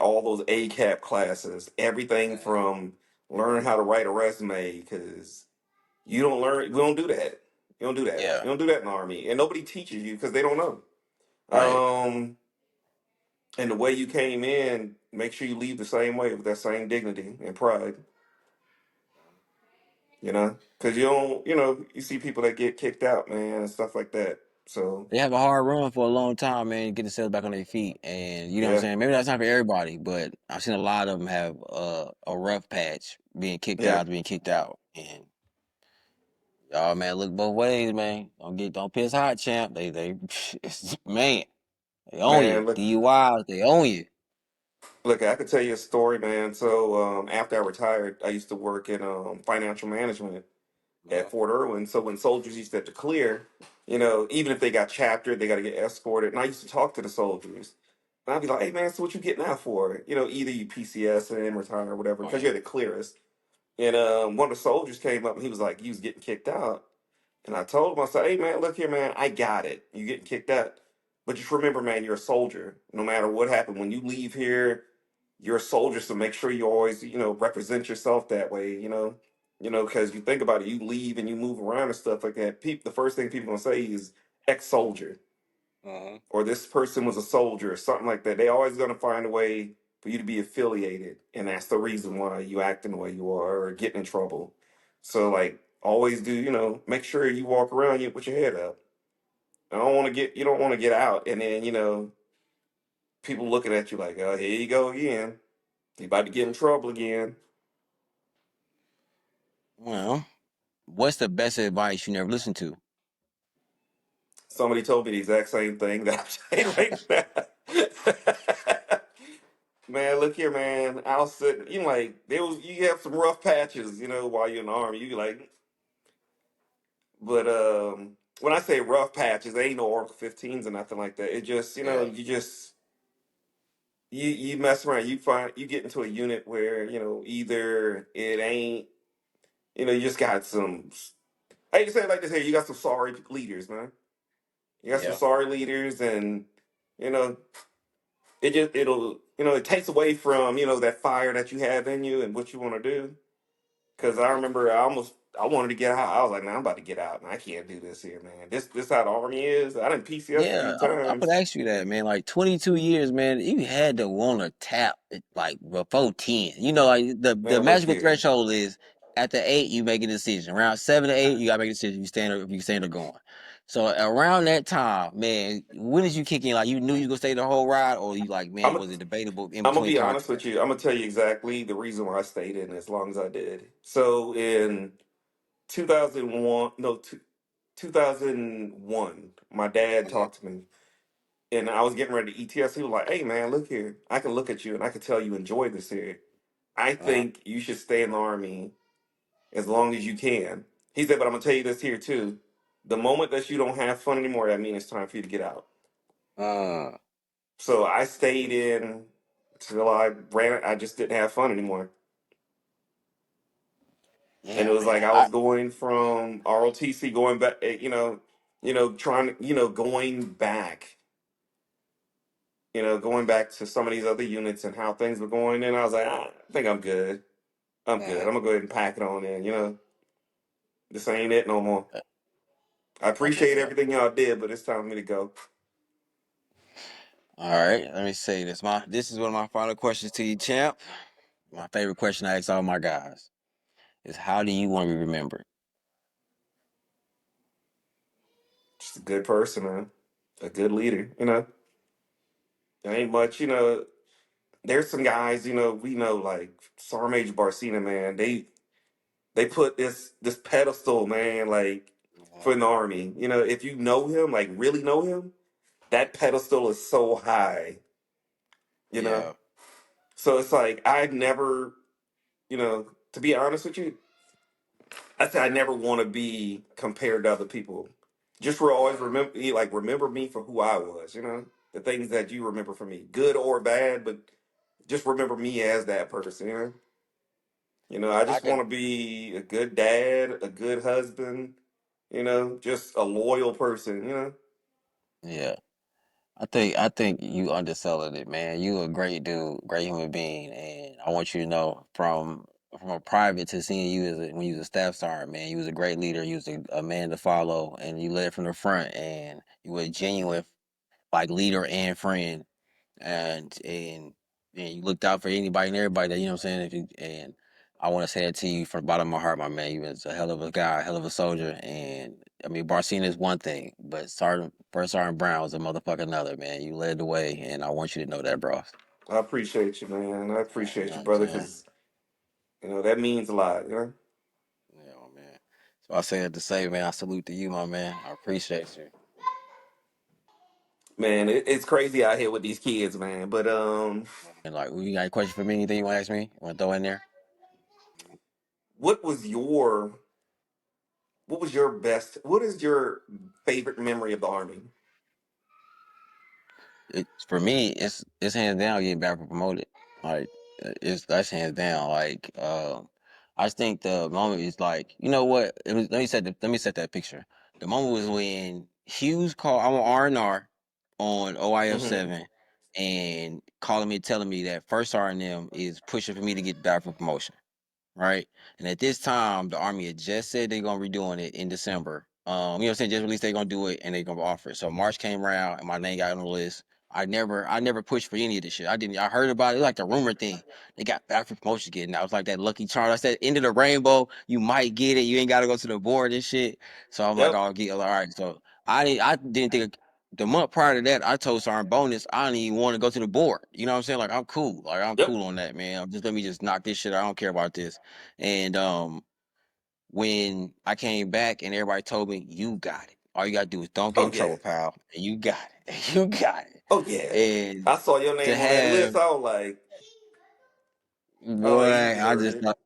all those ACAP classes, everything from learning how to write a resume, because you don't learn. We don't do that. You don't do that. Yeah, You don't do that in the army, and nobody teaches you because they don't know. right. And the way you came in, make sure you leave the same way with that same dignity and pride. Because you don't. You see people that get kicked out, man, and stuff like that. So They have a hard run for a long time, man, get themselves back on their feet. And you know what I'm yeah, saying? Maybe that's not for everybody, but I've seen a lot of them have a rough patch yeah, being kicked out. And y'all, man, look both ways, man. Don't piss hot, champ. Man, they own you. man. Look, DUIs, they own you. look. I could tell you a story, man. So after I retired, I used to work in financial management at Mhm. Fort Irwin. So when soldiers used to have to clear, even if they got chaptered, they got to get escorted. And I used to talk to the soldiers. And I'd be like, "Hey, man, so what you getting out for? Either you PCS and then retire or whatever, Oh because you're yeah. the clearest." And one of the soldiers came up and he was like, "You was getting kicked out." And I told him, I said, "Hey, man, look here, man, I got it. You getting kicked out. But just remember, man, you're a soldier. No matter what happened, when you leave here, you're a soldier. So make sure you always, represent yourself that way, because you think about it, you leave and you move around and stuff like that. The first thing people gonna say is ex-soldier, Mhm. or this person was a soldier or something like that. They always gonna find a way for you to be affiliated, and that's the reason why you acting the way you are or getting in trouble. So like always do, make sure you walk around with your head up. You don't want to get out and then, people looking at you like, oh, here you go again. You about to get in trouble again. Well, what's the best advice you never listened to? Somebody told me the exact same thing that I'm saying right now. Man, look here, man. I'll sit. You have some rough patches, while you're in the army. You like, but when I say rough patches, they ain't no Oracle 15s or nothing like that. It just, Yeah. you mess around. You get into a unit where either it ain't, you just got some. I hate to say it like this here. You got some sorry leaders, man. You got some Yeah. sorry leaders, and You know, it takes away from that fire that you have in you and what you want to do. Because I remember I wanted to get out. I was like, "Nah, I'm about to get out, and I can't do this here, man. This how the army is." I done PCS a few Yeah, I would times. ask you that, man. Like 22 years, man. You had to want to tap it, like before 10. You know, like the Man, look magical here. threshold is at the 8, you make a decision. Around 7 to 8, you gotta make a decision. You stand or going. So around that time, man, when did you kick in? Like you knew you gonna stay the whole ride, or you like, I'm man, gonna was it debatable in I'm gonna between be honest with contracts? you. I'm gonna tell you exactly the reason why I stayed in as long as I did. So in 2001, no, 2001, my dad Okay. talked to me, and I was getting ready to ETS. He was like, "Hey, man, look here. I can look at you, and I can tell you enjoy this here. I Uh, think you should stay in the army as long as you can." He said, "But I'm gonna tell you this here too. The moment that you don't have fun anymore, that means it's time for you to get out." uh, So I stayed in till I ran. I just didn't have fun anymore, and it yeah, was like man. I was going from ROTC going back. Trying to going back. Going back to some of these other units and how things were going. And I was like, I think I'm good. I'm good. Uh, I'm gonna go ahead and pack it on in. This ain't it no more. I I feel appreciate that. everything y'all did, but it's time for me to go. All right, let me say this. This is one of my final questions to you, champ. My favorite question I ask all my guys is, how do you want to be remembered? Just a good person, man. A good leader. There ain't much. There's some guys. We know like Sarmage Barcina, man. They put this pedestal, man, like for Mhm. an army. If you know him, like really know him, that pedestal is so high. You know. Yeah. So it's like I never, to be honest with you, I said I never want to be compared to other people. Just for always remember me for who I was. The things that you remember from me, good or bad, but just remember me as that person. I I just could. want to be a good dad, a good husband. Just a loyal person. Yeah. I think you underselling it, man. You a great dude, great human being, and I want you to know from a private to seeing you when you was a staff sergeant, man. You was a great leader. You was a man to follow, and you led from the front, and you were a genuine like leader and friend, and you looked out for anybody and everybody that, you know what I'm saying. And I want to say that to you from the bottom of my heart, my man. You was a hell of a guy, hell of a soldier, and I mean, Barcina is one thing, but First Sergeant Brown was a motherfucker another, man. You led the way, and I want you to know that, bro. I appreciate you, man. I Yeah, you appreciate know you, what I'm brother, saying? because that means a lot. Yeah, my man. So I say it to say, man, I salute to you, my man. I appreciate you. Man, it's crazy out here with these kids, man. But And like, you got a question for me? Anything you want to ask me? Want to throw in there? what was your what is your favorite memory of the army? For me, it's hands down getting back promoted. Like that's hands down. Like I just think the moment is like, you know what? Let me set that picture. The moment was when Hughes called. I'm on R&R on OIF Hmm. 7, and calling me, telling me that first R&M is pushing for me to get back for promotion, right? And at this time, the Army had just said they're gonna redoing it in December. You know what I'm saying? Just released they're gonna do it and they're gonna offer it. So March came around and my name got on the list. I never pushed for any of this shit. I heard about it like the rumor thing. They got back for promotion getting. I was like that lucky charm. I said end of the rainbow. You might get it. You ain't gotta go to the board and shit. So I'm like, Yep. oh, I'll get all right. So I didn't think the month prior to that, I told Sergeant Bonus I didn't even want to go to the board. You know what I'm saying? Like I'm cool. Like I'm Yep. cool on that, man. Just let me just knock this shit out. I don't care about this. And when I came back and everybody told me, you got it. All you gotta do is don't get Oh in yeah. trouble, pal. And you got it. You got it. Oh yeah. And I saw your to name on that have list. I was like, oh, he boy, I deserved just it. thought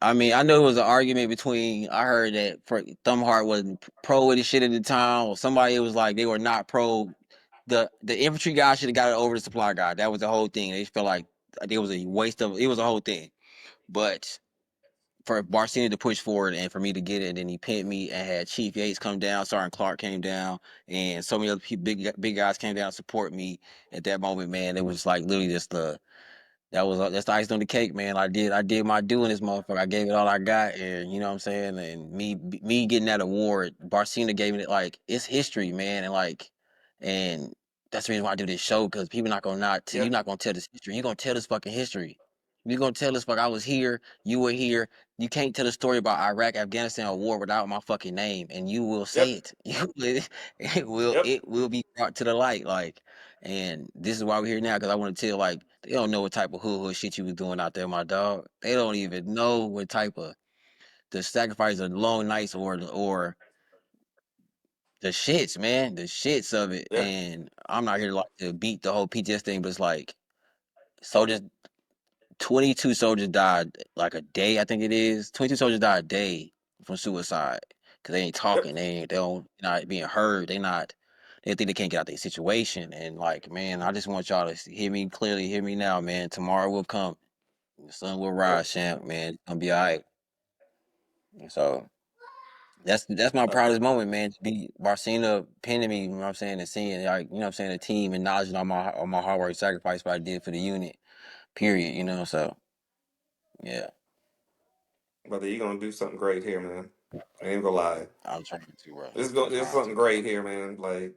I mean, I know it was an argument between. I heard that Thumbheart wasn't pro with the shit at the time, or somebody was like they were not pro. The infantry guy should have got it over the supply guy. That was the whole thing. They felt like it was a waste of. It was a whole thing. But for Barcini to push forward and for me to get it, and then he pinned me and had Chief Yates come down, Sergeant Clark came down, and so many other people, big guys came down to support me at that moment, man. It was like literally just that's the icing on the cake, man. I did my due in this motherfucker. I gave it all I got, and you know what I'm saying. And me getting that award, Barcina gave it like it's history, man, and that's the reason why I do this show because people not gonna Yeah. you're not gonna tell this history. You're gonna tell this fucking history. You're gonna tell this fuck I was here, you were here. You can't tell a story about Iraq, Afghanistan war without my fucking name, and you will say Yep. it. Yep. It will be brought to the light, like. And this is why we're here now because I want to tell like they don't know what type of hood shit you was doing out there, my dog. They don't even know what type of the sacrifice of long nights or the shits, man, the shits of it. Yeah. And I'm not here to like to beat the whole PTSD thing, but it's like soldiers, 22 soldiers died like a day, I think it is. 22 soldiers died a day from suicide because they ain't Yep. talking, they don't not being heard, they think they can't get out their situation. And like, man, I just want y'all to hear me clearly, hear me now, man. Tomorrow will come. The sun will Yep. rise, champ, man. It's gonna be all right. So that's my Uh, proudest moment, man. To be Barcena pinning me, you know what I'm saying, and seeing like, you know what I'm saying, the team acknowledging all my hard work sacrifice what I did for the unit. Period, you know. So yeah, Brother, you're gonna do something great here, man. I ain't gonna lie. I'm trying to, bro. I'm There's trying something to, dog. great here, man. Like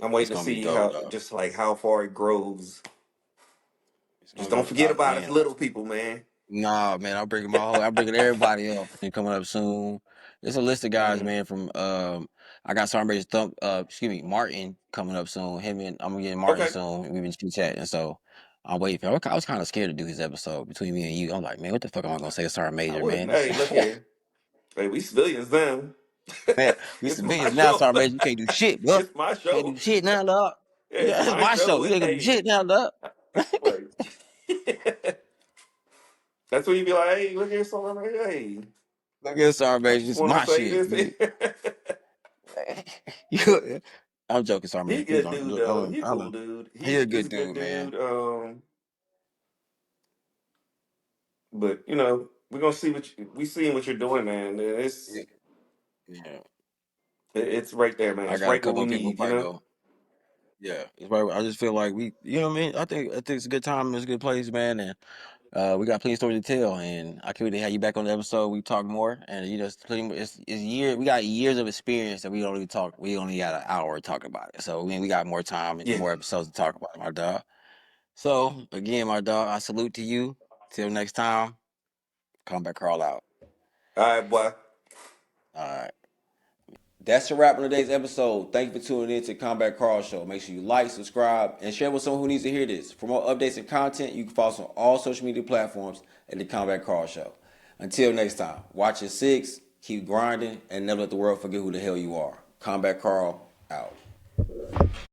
I'm It's waiting to gonna be see dope, how dog. just like how far it grows. It's Just gonna don't be, forget about us man. little people, man. Nah, man, I'm bringing everybody up. And coming up soon. There's a list of guys, Hmm. man, from I got Sergeant Major excuse me, Martin coming up soon. Him and I'm gonna get Martin Okay. soon. We've been chit chatting, so I'm waiting for him. I was kind of scared to do his episode between me and you. I'm like, man, what the fuck am I gonna say to Sergeant I Major, wouldn't. man? This Hey, look here. Hey, we civilians then. man, we It's my civilians now, show. Sergeant Major. You can't do shit, bro. It's my Can't do show. shit now, dog. Yeah, it's Yeah, it's my my show. show. You ain't gonna do Hey, shit now, dog. right. That's when you be like, hey, look here, son. Hey, Look at Sergeant I Major. just It's want to my say shit. this. I'm joking, Sergeant He a Major. Please good dude though. He a I cool don't. dude. He a He's good a good dude, man. dude. But we're gonna see we seeing what you're doing, man. Yeah, yeah. It's right there, man. I It's got a right what couple we of people need. probably go. Yeah, it's right. I just feel like you know what I mean. I think it's a good time. It's a good place, man. And we got plenty of stories to tell. And I can't wait to have you back on the episode. We talk more. And you know, it's year. We got years of experience that we don't really talk. We only got an hour to talk about it. So I mean, we got more time and Yeah. more episodes to talk about it, my dog. So again, my dog, I salute to you. Till next time, come back, crawl out. All right, boy. All right. That's a wrap on today's episode. Thank you for tuning in to Combat Carl Show. Make sure you like, subscribe, and share with someone who needs to hear this. For more updates and content, you can follow us on all social media platforms at the Combat Carl Show. Until next time, watch your six, keep grinding, and never let the world forget who the hell you are. Combat Carl out.